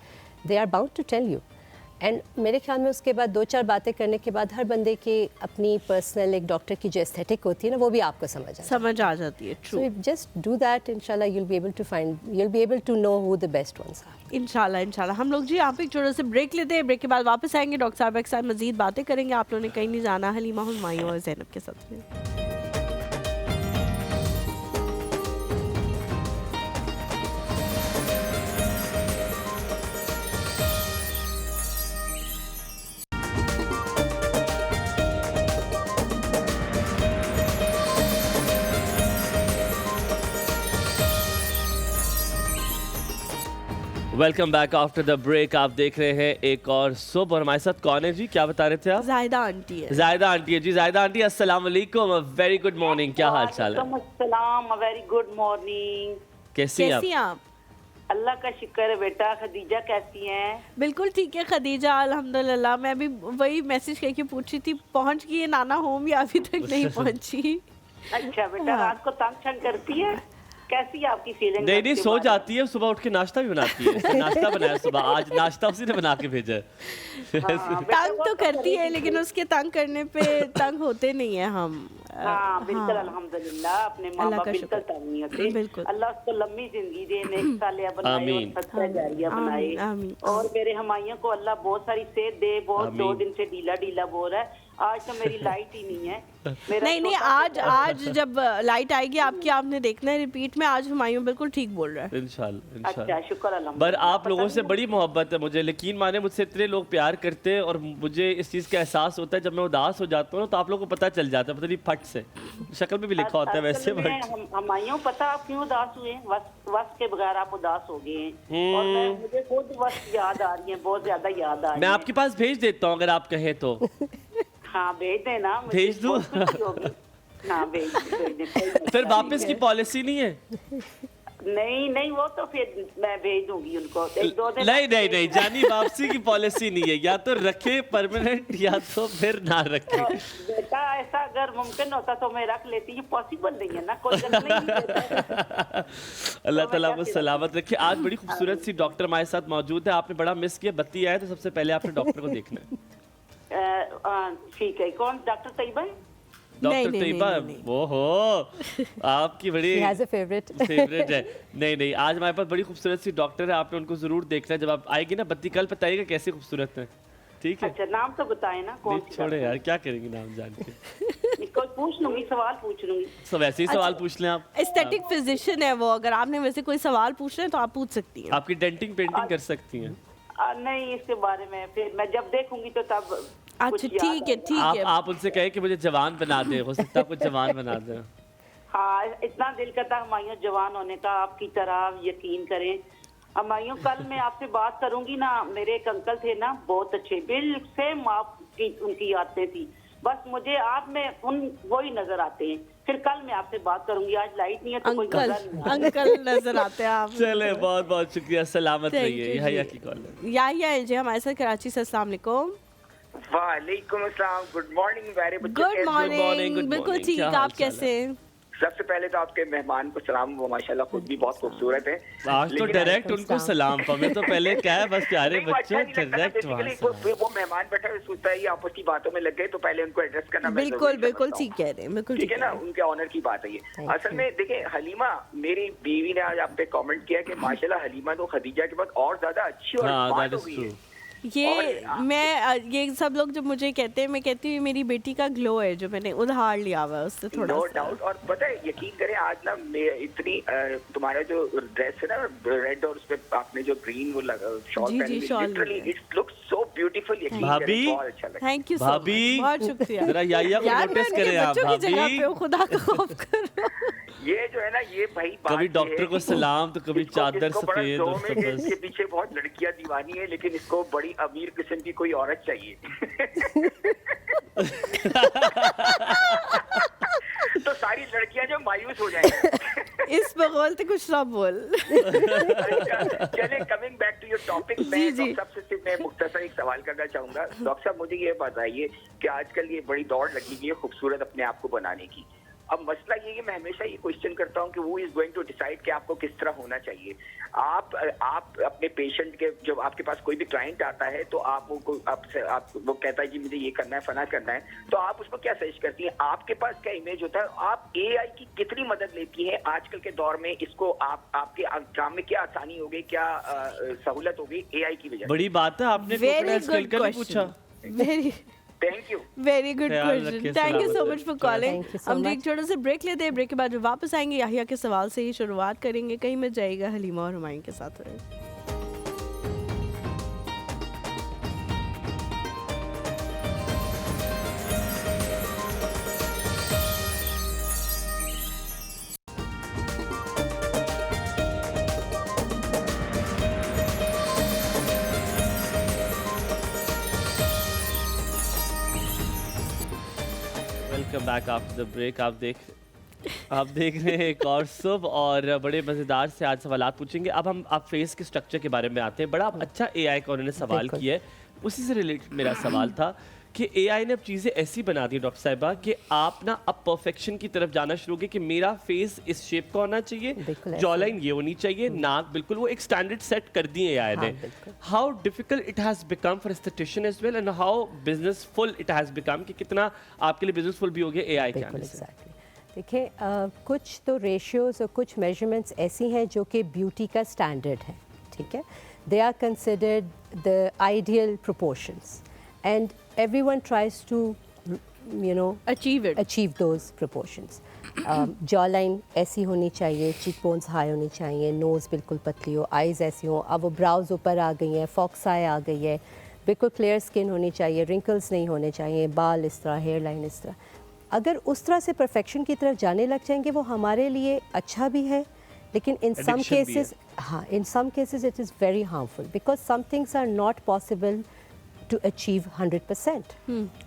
they are bound to tell you. And मेरे ख्याल में उसके बाद 2-4 बातें करने के बाद हर बंदे की अपनी पर्सनल एक डॉक्टर की जो एस्थेटिक होती है ना, वो भी आपको समझ आ जाती है। True. So just do that, इंशाल्लाह you'll be able to know who the best ones are. इंशाल्लाह। हम लोग जी यहाँ पे एक छोटा सा ब्रेक लेते हैं, ब्रेक के बाद वापस आएंगे, डॉक्टर साहब के साथ मजीद बातें करेंगे। आप लोगों ने कहीं नहीं जाना, हलीमा, हुमायूं और ज़ैनब के साथ में। Welcome back after the break. आप देख रहे हैं एक और सुबह, और हमारे साथ कौन है जी? क्या बता रहे थे आप? जाहिदा आंटी है। जाहिदा आंटी है जी। जाहिदा आंटी, अस्सलाम वालेकुम, वेरी गुड मॉर्निंग, क्या हाल चाल है? अस्सलाम, वेरी गुड मॉर्निंग। कैसी हैं आप? अल्लाह का शुक्र है बेटा। खदीजा कैसी हैं? बिल्कुल ठीक है खदीजा, अल्हम्दुलिल्लाह। मैं भी वही मैसेज करके पूछी थी, पहुंच गई है नाना होम या अभी तक नहीं पहुंची? अच्छा बेटा, रात को तंग छंग करती है? कैसी है आपकी फीलिंग? नहीं सो जाती है, सुबह उठ के नाश्ता भी बनाती है। नाश्ता बनाया सुबह, आज नाश्ता उसी ने बना के भेजा है। तंग तो करती है, लेकिन उसके तंग करने पे तंग होते नहीं है हम। हाँ बिल्कुल, अल्हम्दुलिल्लाह अपने माँ बाप बिल्कुल तंग नहीं होते। बिल्कुल। अल्लाह उसको लंबी जिंदगी दे, नेक सालिया बनाए और सदका जारिया बनाए। और मेरे हमाइयों को अल्लाह बहुत सारी सेहत दे। बहुत 2 दिन से ढीला बोल रहा है। आज तो मेरी लाइट ही नहीं है। नहीं आज जब लाइट आएगी आपकी, आपने देखना है रिपीट में। आज हुमायूं बिल्कुल ठीक बोल रहा है इंशाल्लाह। अच्छा, शुक्र अल्लाह। पर आप लोगों से बड़ी मोहब्बत है मुझे, यकीन माने मुझसे इतने लोग प्यार करते हैं और मुझे इस चीज़ का एहसास होता है जब मैं उदास हो जाता हूँ ना, तो आप लोगों को पता चल जाता है, पता नहीं फट से शक्ल में भी लिखा होता है वैसे। हमायूं पता आप क्यों उदास हुए? वस के बगैर आप उदास हो गए हैं। और मुझे खुद वस याद आ रही है, बहुत ज्यादा याद आ रही है। मैं आपके पास भेज देता हूँ अगर आप कहें तो। हाँ भेज देना, भेज दूँ? हाँ भेज दे। फिर वापस की पॉलिसी नहीं है? नहीं वो तो फिर मैं भेज दूंगी उनको 1-2 दिन। नहीं जानी वापसी की पॉलिसी नहीं है, या तो रखे परमानेंट या तो फिर ना रखे। बेटा ऐसा अगर मुमकिन होता तो मैं रख लेती, ये पॉसिबल नहीं है ना, कोई नहीं। अल्लाह ताला आपको सलामत रखे। आज बड़ी खूबसूरत सी डॉक्टर हमारे साथ मौजूद है, आपने बड़ा मिस किया। बत्ती आए तो सबसे पहले आपने डॉक्टर को देखना है। ठीक है, कौन? डॉक्टर तैयबा? डॉक्टर तैयबा, वो हो आपकी बड़ी फेवरेट है। नहीं आज हमारे पास बड़ी खूबसूरत सी डॉक्टर है, आपने उनको जरूर देखना है। जब आप आएगी ना बत्ती, कल बताइएगा कैसी खूबसूरत है, ठीक है? अच्छा, नाम तो बताए ना कौन सी? छोड़े यार, क्या करेंगी नाम जान के। कोई पूछ लूंगी, सवाल पूछ लूंगी। तो वैसे ही सवाल पूछ लें आप। एस्थेटिक फिजिशियन है वो, अगर आपने वैसे कोई सवाल पूछना है तो आप पूछ सकती हैं। आपकी डेंटिंग पेंटिंग कर सकती हैं? नहीं, इसके बारे में फिर मैं जब देखूंगी तो तब। अच्छा ठीक है। आप उनसे कहें कि मुझे जवान बना दे, हो सकता है कुछ जवान बना दे। हाँ, इतना दिल करता हमायूं जवान होने का, आपकी तरह यकीन करें। हमायूं कल मैं आपसे बात करूंगी ना, मेरे एक अंकल थे ना, बहुत अच्छे, बिल्कुल सेम आपकी उनकी आदतें थी, बस मुझे आप में वही नजर आते हैं। फिर कल मैं आपसे बात करूंगी, आज लाइट नहीं है तो कोई अंकल नजर आते हैं आप। चले, बहुत बहुत शुक्रिया, सलामत रहिए। याहिया की कॉल है। याहिया जी हमारे साथ कराची से। अस्सलाम वालेकुम। वालेकुम अस्सलाम, गुड मॉर्निंग मेरे बच्चे। गुड मॉर्निंग, बिल्कुल ठीक, आप कैसे हैं? सबसे पहले तो आपके मेहमान को सलाम, वो माशाल्लाह खुद भी बहुत खूबसूरत है। आज तो डायरेक्ट उनको सलाम, हमें तो पहले क्या है बस प्यारे बच्चे डायरेक्ट वहां से। वो मेहमान बैठा है, सोचता है ये आपस की बातों में लग गए तो पहले उनको एड्रेस करना। बिल्कुल ठीक कह रहे हैं, बिल्कुल ठीक है ना, उनके ऑनर की बात है ये। असल में देखिए हलीमा, मेरी बीवी ने आज आप पे कमेंट किया कि माशाल्लाह हलीमा तो खदीजा के बाद और ज्यादा अच्छी और स्मार्ट हो गई है। ये सब लोग जब मुझे कहते हैं, मैं कहती हूँ मेरी बेटी का ग्लो है जो मैंने उधार लिया हुआ है उससे थोड़ा। No doubt. और पता है, यकीन करें आज ना इतनी तुम्हारा जो ड्रेस है ना रेड, और उसपे आपने जो ग्रीन वो शॉल पहनी है, literally it looks so beautiful. यकीन करें बहुत अच्छा लगा। थैंक यू भाभी, बहुत शुक्रिया। जरा याहिया को नोटिस करें आप भाभी, खुदा का खौफ करो। ये जो है ना, ये भाई कभी डॉक्टर को सलाम तो कभी चादर सफेद और सब्ज। इसके पीछे बहुत लड़कियां दीवानी है, लेकिन इसको बड़ी अमीर किस्म की कोई औरत चाहिए। तो सारी लड़कियां जो मायूस हो जाएंगी। इस बगौल तो कुछ ना बोल। चलिए, coming back to your topic, मैं सबसे सिर्फ मैं मुख्तसर एक सवाल करना चाहूंगा। डॉक्टर साहब, मुझे ये बताइए कि आजकल ये बड़ी दौड़ लगी हुई है खूबसूरत अपने आप को बनाने की। अब मसला ये है कि मैं हमेशा ये क्वेश्चन करता हूँ कि वो इज गोइंग टू डिसाइड कि आपको किस तरह होना चाहिए। आप अपने पेशेंट के, जब आपके पास कोई भी क्लाइंट आता है तो आप वो कहता है जी मुझे ये करना है, फना करना है, तो आप उसको क्या सजेस्ट करती हैं? आपके पास क्या इमेज होता है? आप एआई की कितनी मदद लेती है आजकल के दौर में? इसको आपके काम में क्या आसानी हो गई, क्या सहूलत हो गई एआई की वजह से? बड़ी बात है, आपने पूछा। Thank you, very good question, thank you so much for calling. हम एक छोटा सा ब्रेक लेते हैं, ब्रेक के बाद जो वापस आएंगे याहिया के सवाल से ही शुरुआत करेंगे। कहीं मत जाएगा, हलीमा और हुमायूं के साथ रहें। Welcome back after the break. आप देख रहे हैं एक और सुबह, और बड़े मज़ेदार से आज सवालात पूछेंगे। अब हम आप फेस के स्ट्रक्चर के बारे में आते हैं। बड़ा अच्छा एआई का उन्होंने सवाल किया है, उसी से रिलेटेड मेरा सवाल था कि एआई ने अब चीज़ें ऐसी बना दी डॉक्टर साहिबा कि आप ना अब परफेक्शन की तरफ जाना शुरू हो गए कि मेरा फेस इस शेप का होना चाहिए, जॉलाइन ये होनी चाहिए, नाक बिल्कुल, वो एक स्टैंडर्ड सेट कर दिए एआई ने. How difficult it has become for aesthetician as well and how businessful it has become, कि कितना आपके लिए बिजनेसफुल भी हो गया एआई के आने से. देखिए कुछ तो रेशियोज और कुछ मेजरमेंट्स ऐसी हैं जो कि ब्यूटी का स्टैंडर्ड है, ठीक है. They are considered the ideal proportions and everyone tries to achieve those proportions. Jaw line ऐसी होनी चाहिए, चीक बोन्स हाई होनी चाहिए, नोज़ बिल्कुल पतली हो, आइज़ ऐसी हो. अब वो ब्राउज ऊपर आ गई हैं, फॉक्स आई आ गई है, बिल्कुल क्लियर स्किन होनी चाहिए, रिंकल्स नहीं होने चाहिए, बाल इस तरह, हेयर लाइन इस तरह. अगर उस तरह से परफेक्शन की तरफ जाने लग जाएंगे वो हमारे लिए अच्छा भी है, लेकिन इन सम केसेस, हाँ, in some cases it is very harmful because some things are not possible to achieve 100%.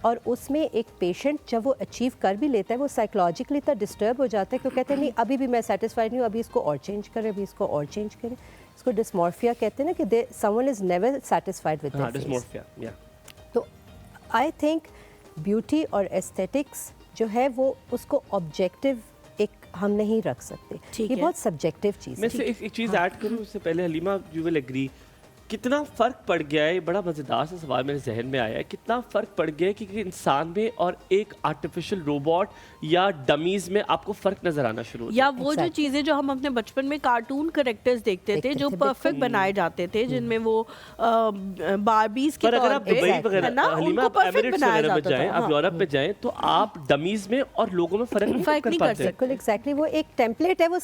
और उसमें एक पेशेंट जब वो अचीव कर भी लेता है वो साइकोलॉजिकली इतना डिस्टर्ब हो जाता है कि वो कहते हैं नहीं अभी भी मैं सेटिस्फाइड नहीं हूँ, अभी इसको और चेंज करें, अभी इसको और चेंज करें. इसको डिस्मॉर्फिया कहते हैं ना कि someone is never satisfied with their face. तो आई थिंक ब्यूटी और एस्थेटिक्स जो है वो उसको ऑब्जेक्टिव एक हम नहीं रख सकते, ये बहुत सब्जेक्टिव चीज़ है. मैं से एक चीज़ ऐड करूँ उससे पहले, हलीमा यू विल एग्री, कितना फ़र्क पड़ गया है, बड़ा मज़ेदार सा सवाल मेरे जहन में आया है, कितना फ़र्क पड़ गया है कि इंसान में और एक आर्टिफिशियल रोबोट या डमीज़ में आपको फ़र्क नज़र आना शुरू होता है. या वो जो चीज़ें जो हम अपने बचपन में कार्टून कैरेक्टर्स देखते थे जो परफेक्ट बनाए जाते थे, जिनमें वो बारबीज के तौर पे है ना, उनको परफेक्ट बनाया जाता था. आप यूरोप में जाएं तो आप डमीज़ में और लोगों में फ़र्क नहीं कर पाते. बिल्कुल एग्जैक्टली, वो एक टेम्पलेट है, वो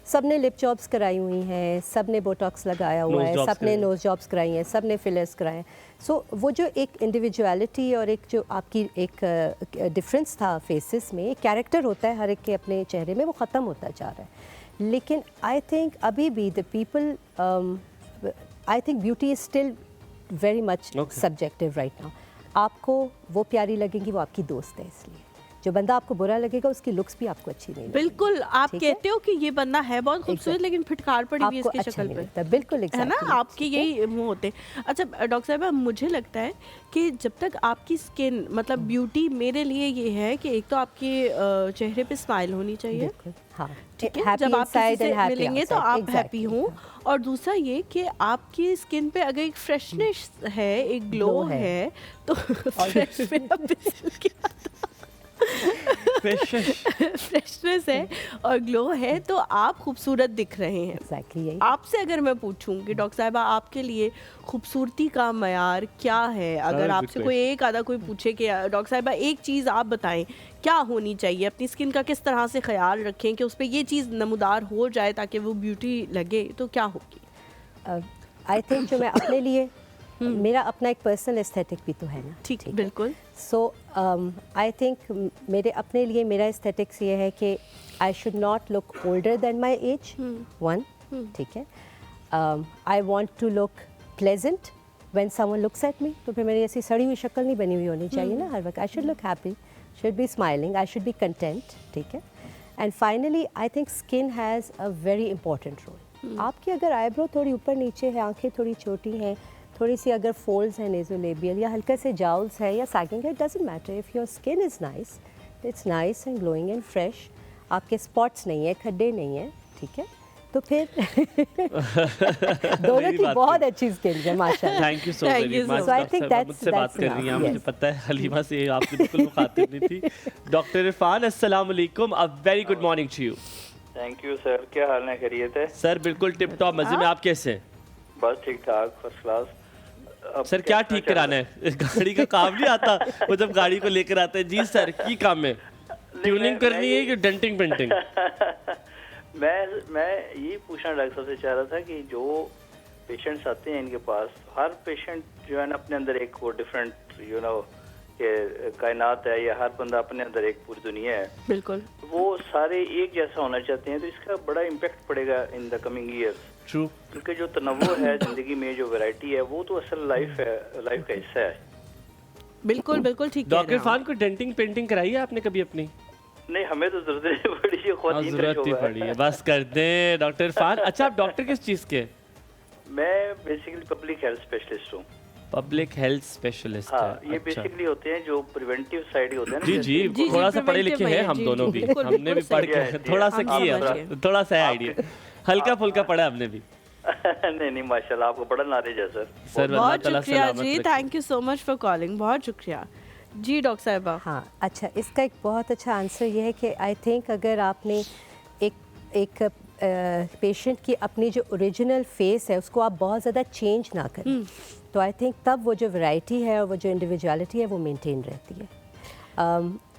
सब ने लिप जॉब्स कराई हुई हैं, सब ने बोटॉक्स लगाया हुआ है, सब ने नोज जॉब्स कराई हैं, सब ने फिलर्स कराए हैं. सो वो जो एक इंडिविजुअलिटी और एक जो आपकी एक डिफरेंस था फेसेस में, एक कैरेक्टर होता है हर एक के अपने चेहरे में, वो ख़त्म होता जा रहा है. लेकिन आई थिंक अभी भी the people, I think beauty is still very much subjective right now. आपको वो प्यारी लगेंगी, वो आपकी दोस्त है, इसलिए जो बंदा आपको बुरा लगेगा उसकी लुक्स भी आपको अच्छी नहीं लगेगी. बिल्कुल, आप कहते हो कि ये बंदा है बहुत खूबसूरत लेकिन फिटकार पड़ी हुई इसकी शक्ल पे, बिल्कुल है ना, आपके यही मुंह होते हैं. अच्छा डॉक्टर साहब, मुझे लगता है कि जब तक आपकी स्किन, मतलब ब्यूटी मेरे लिए ये है कि एक तो आपके चेहरे पे स्माइल होनी चाहिए, हाँ, ठीक है, जब आप किसी से मिलेंगे तो आप हैप्पी हों, और दूसरा ये कि आपकी स्किन पे अगर एक फ्रेशनेस है, एक ग्लो है तो फ्रेश में फ्रेशनेस है और ग्लो है तो आप खूबसूरत दिख रहे हैं. Exactly. आपसे अगर मैं पूछूं कि डॉक्टर साहिबा आपके लिए खूबसूरती का मयार क्या है, अगर आपसे कोई एक आधा कोई पूछे कि डॉक्टर साहिबा एक चीज़ आप बताएं क्या होनी चाहिए, अपनी स्किन का किस तरह से ख्याल रखें कि उस पर ये चीज़ नमूदार हो जाए ताकि वो ब्यूटी लगे, तो क्या होगी? आई थिंक जो मैं अपने लिए, मेरा अपना एक पर्सनल एस्थेटिक भी तो है ना. ठीक, बिल्कुल. सो आई थिंक मेरे अपने लिए मेरा एस्थेटिक्स ये है कि I should not look older than my age, one, ठीक है. I want to look pleasant when someone looks at me. तो फिर मेरी ऐसी सड़ी हुई शक्ल नहीं बनी हुई होनी चाहिए ना हर वक्त. I should look happy, should be smiling, I should be content, ठीक है. And finally I think skin has a very important role. आपकी अगर आईब्रो थोड़ी ऊपर नीचे है, आंखें थोड़ी छोटी हैं, थोड़ी सी अगर फोल्ड्स हैं नेज़ोलेबियल, या हल्का से जाउल्स है या सैगिंग है, it doesn't matter. If your skin is nice, it's nice and glowing and fresh, आपके स्पॉट्स नहीं है, खड्डे नहीं है, ठीक है, तो फिर दोनों की बहुत अच्छी स्किन है माशाल्लाह. Thank you so very much. So I think that's मुझसे बात कर रही हैं, मुझे पता है हलीमा से आपसे बिल्कुल मुखातिब नहीं थी. डॉक्टर इरफान, अस्सलाम वालेकुम, a very good morning to you. Thank you sir, क्या हाल है, खैरियत है? सर बिल्कुल टिप टॉप मजे में, आप कैसे हैं? बस ठीक ठाक, फर्स्ट क्लास. सर क्या ठीक कराना है? गाड़ी का काम नहीं आता वो जब गाड़ी को लेकर आता है. जी सर, की काम है? ट्यूनिंग करनी है कि डेंटिंग पेंटिंग? मैं ये पूछना डॉक्टर साहब से चाह रहा था कि जो पेशेंट्स आते हैं इनके पास, हर पेशेंट जो है ना अपने अंदर एक वो डिफरेंट यू नो कि कायनात है, या हर बंदा अपने अंदर एक पूरी दुनिया है. बिल्कुल. वो सारे एक जैसा होना चाहते हैं, तो इसका बड़ा इम्पैक्ट पड़ेगा in the coming years. True. क्योंकि जो तनव्वुर है जिंदगी में, जो वैरायटी है, वो तो असल लाइफ है, लाइफ का हिस्सा है. बिल्कुल बिल्कुल ठीक. डॉक्टर इरफान को डेंटिंग पेंटिंग कराई है आपने कभी अपनी? नहीं, हमें तो जरूरत नहीं पड़ी है, जरूरत ही पड़ी है, बस कर दें डॉक्टर इरफान. अच्छा, आप डॉक्टर किस चीज़ के? मैं बेसिकली पब्लिक हेल्थ स्पेशलिस्ट हूँ. पब्लिक हेल्थ स्पेशलिस्ट हाँ, है। ये अच्छा। बेसिकली होते हैं जो प्रिवेंटिव साइड ही होते हैं ना। जी जी, जी, थोड़ा सा पढ़े लिखे preventive हैं है, हम जी, दोनों जी, भी, बिल्कुल, हमने भी बिल्कुल पढ़ सही के है। थोड़ा सा हम किया समझ है, थोड़ा सा है आइडिया, हल्का फुल्का पढ़ा हमने भी। नहीं नहीं, माशाल्लाह आपको बड़ा नॉलेज है सर। सर अल्लाह बहुत ताला शुक्रिया सलामत जी, रखे। Thank you so much for calling, बहुत शुक्रिया जी। डॉक्टर साहिबा, हाँ, अच्छा, इसका एक बहुत अच्छा आंसर ये है कि आई थिंक अगर आपने एक पेशेंट की अपनी जो ओरिजिनल फेस है उसको आप बहुत ज़्यादा चेंज ना करें, तो आई थिंक तब वो जो वैरायटी है और वो जो इंडिविजुअलिटी है वो मेंटेन रहती है।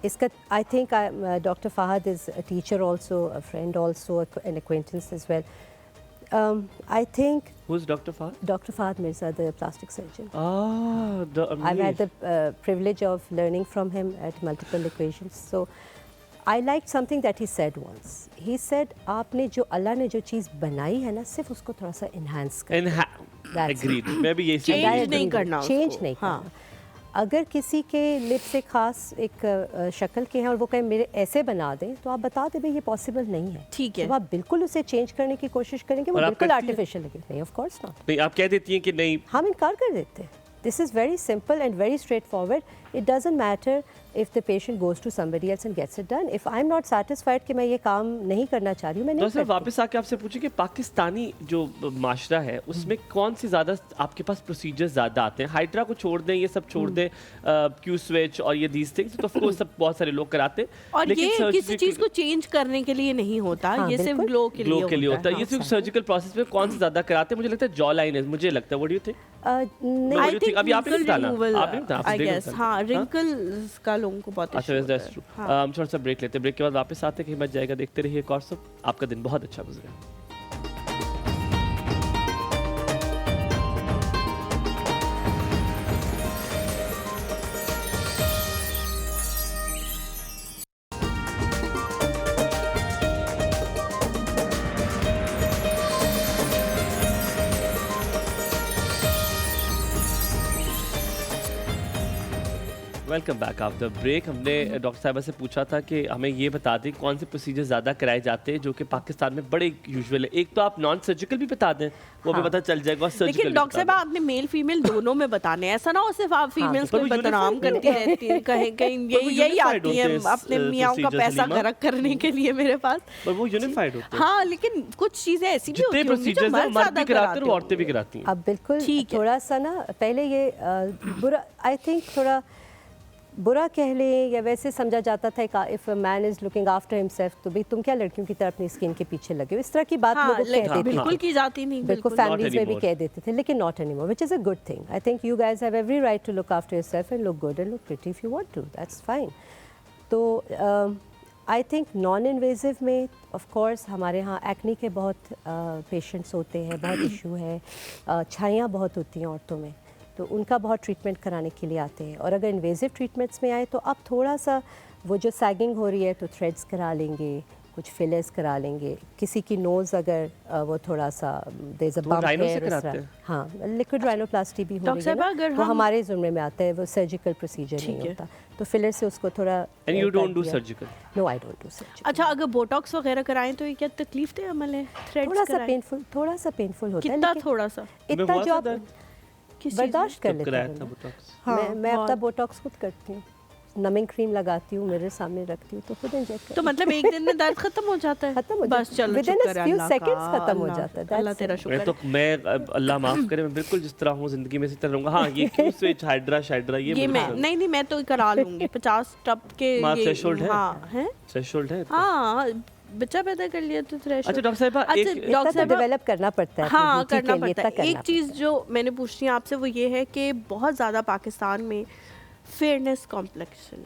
इसका I think doctor Fahad is a teacher also, a friend also, an acquaintance as well. I think Who's Dr. Fahad? Dr. Fahad Mirza, the plastic surgeon. Ah, the I've had the privilege of learning from him at multiple occasions. So I liked something that he said once. He said, आपने जो अल्लाह ने जो चीज़ बनाई है ना, सिर्फ उसको थोड़ा सा enhance कर। That's it. agreed. मैं भी यही Change समझ नहीं agree करना with- change उसको, नहीं हाँ। करना। अगर किसी के लिप्स एक खास एक शक्ल के हैं और वो कहें मेरे ऐसे बना दें, तो आप बता दें भाई ये पॉसिबल नहीं है। ठीक है। जब आप बिल्कुल उसे चेंज करने की कोशिश करेंगे वो और आप बिल्कुल करती हैं? आर्टिफिशियल लगेगा। नहीं, ऑफ कोर्स नॉट। नहीं, आप कह देती हैं कि नहीं, हम इनकार कर देते हैं। This is very simple and very straight forward. It doesn't matter if the patient goes to somebody else and gets it done. If I am not satisfied कि मैं ये काम नहीं करना चाह रही हूँ, मैं नहीं दोस्तों करती। वापस आके आपसे पूछे कि पाकिस्तानी जो माशरा है उसमें कौन सी ज़्यादा आपके पास प्रोसीजर ज़्यादा आते हैं? हाइड्रा को छोड़ दें, ये सब छोड़ दें, क्यू स्विच और ये दीज थिंग्स, तो ऑफ कोर्स सब बहुत सारे लोग कराते हैं, और लेकिन ये किसी surgery चीज को चेंज करने के लिए नहीं होता, हाँ, ये सिर्फ बिल्कुल। ग्लो के ग्लो के लिए होता है। हाँ। ये सिर्फ सर्जिकल प्रोसेस में कौन से ज़्यादा कराते हैं? मुझे लगता है जॉ लाइन है, मुझे लगता है। What do you think? नहीं, I think अभी आपने बताना, आपने बताना, आई आपने गेस, बताना। हाँ, रिंकल्स का लोगों को बहुत अच्छा, issue दैट्स होता ट्रू। है। हाँ। थोड़ा सा ब्रेक लेते हैं, ब्रेक के बाद वापस आते हैं कि हिम्मत जाएगा। देखते रहिए कॉर्सअप, आपका दिन बहुत अच्छा गुजरे। Welcome back after break. हमने डॉक्टर साहिबा से पूछा था कि हमें ये बता दें कौन से प्रोसीजर ज़्यादा कराए जाते हैं जो कि पाकिस्तान में बड़े यूजुअल है। एक तो आप नॉन सर्जिकल भी बता दें, वो भी पता चल जाएगा, और सर्जिकल लेकिन डॉक्टर साहब आपने मेल फीमेल दोनों में बताने, ऐसा ना हो सिर्फ आप फीमेल्स पर को वो बदनाम unified करती रहती हैं, कहीं कहीं पर वो यही unified आती होते है हैं अपने मियाँ का procedures, पैसा हलीमा। गरक करने के लिए मेरे पास। पर वो यूनिफाइड होते हैं। हाँ, लेकिन कुछ चीजें ऐसी भी होती जितने होंगी जो प्रोसीजर्स हैं मर्द मर्द भी ज्यादा कराते हैं और कराते औरतें भी कराती हैं। अब बिल्कुल ठीक है। थोड़ा सा ना पहले ये बुरा, आई थिंक थोड़ा बुरा कह लें या वैसे समझा जाता था if a man is looking after himself, तो भाई तुम क्या लड़कियों की तरह अपनी स्किन के पीछे लगे हो, इस तरह की बात हाँ, लोग कह लेकिन देते थे। बिल्कुल की जाती नहीं, बिल्कुल बिल्कुल। फैमिलीज में भी anymore. कह देते थे, लेकिन not anymore, which is a good thing. I think you guys have every right to look after yourself and look good and look pretty if you want to, that's fine. तो I think non invasive में of course हमारे यहाँ acne के बहुत patients होते हैं, बहुत issue है, छाइयाँ बहुत होती हैं औरतों में, तो उनका बहुत ट्रीटमेंट कराने के लिए आते हैं। और अगर इन्वेजिव ट्रीटमेंट्स में आए तो अब थोड़ा सा वो जो सैगिंग हो रही है तो थ्रेड्स करा लेंगे, कुछ फिलर्स करा लेंगे, किसी की नोज़ अगर वो थोड़ा सा there is a bump rhino से है, कराते हैं? हाँ, लिक्विड राइनोप्लास्टी भी हो डॉक्टर रही है साहब, ना, अगर वो हम- हमारे ज़ुम्मे में आता है, वो सर्जिकल प्रोसीजर नहीं ठीक है। होता, तो फिलर से उसको थोड़ा एंड यू कर डोंट डू दिया। Surgical? No, I don't do surgical. अच्छा, अगर बोटॉक्स वगैरह कराएं तो ये क्या तकलीफ दे अमल है? थ्रेड्स थोड़ा सा कराएं, पेनफुल होता है, कितना लेकिन थोड़ा सा? इतना हुआ जो था आप दर्द? किस चीज़ में? बर्दाश्त कर कब लेते कराया हैं। था बोटॉक्स? हाँ, मैं अपना बहुत। बोटॉक्स खुद करती हूँ, नमिंग क्रीम लगाती हूँ, मेरे सामने रखती हूँ, तो खुद इंजेक्ट तो मतलब एक दिन में दर्द खत्म हो जाता है? खत्म हो बस जाता है। चलो, Within शुक्र a है few अल्लाह seconds का, खत्म हो अल्लाह- जाता है, अल्लाह that's तेरा it. शुक्र मैं है। तो मैं अल्लाह माफ करे, मैं बिल्कुल जिस तरह हूँ जिंदगी में इसी तरह रहूंगा। हाँ, ये क्यों स्विच हाइड्रा शाइड्रा ये मुझे मैं पसंद। नहीं नहीं, मैं तो करा लूंगी 50 टप के माँ, ये, threshold है? हाँ है, थ्रेशोल्ड है इतना? हाँ, बच्चा पैदा कर लिया तो थ्रेशोल्ड। अच्छा डॉक्टर साहिबा, अच्छा, एक इतना तो साहिबा- डेवलप करना पड़ता है अपनी हाँ, beauty करना के लिए, पड़ता इतना है। करना एक चीज़ जो मैंने पूछनी है आपसे वो ये है कि बहुत ज़्यादा पाकिस्तान में फेयरनेस कॉम्प्लेक्शन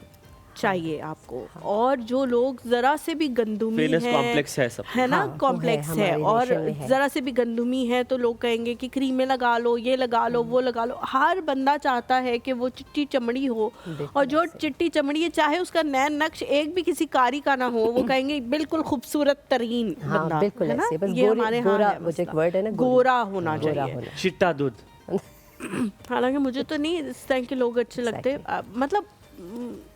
चाहिए आपको, और जो लोग ज़रा से भी गंदुमी फेयरनेस है, कॉम्प्लेक्स है सब। है ना, हाँ, वो है, कॉम्प्लेक्स है, हमारे और nation में है। ज़रा से भी गंदुमी है तो लोग कहेंगे कि क्रीमें लगा लो, ये लगा लो, वो लगा लो। हर बंदा चाहता है कि वो चिट्टी चमड़ी हो, और जो चिट्टी चमड़ी है चाहे उसका नैन नक्श एक भी किसी कारी का ना हो, वो कहेंगे बिल्कुल खूबसूरत तरीन हाँ, बंदा, बिल्कुल है ना? ऐसे, बस ये गोरे- हमारे यहाँ गोरा, है वो जो एक मसला। word है ना, गोरा होना गोरा चाहिए। होना। चिट्टा दूध। हालांकि मुझे तो नहीं इस तरह के लोग अच्छे लगते, मतलब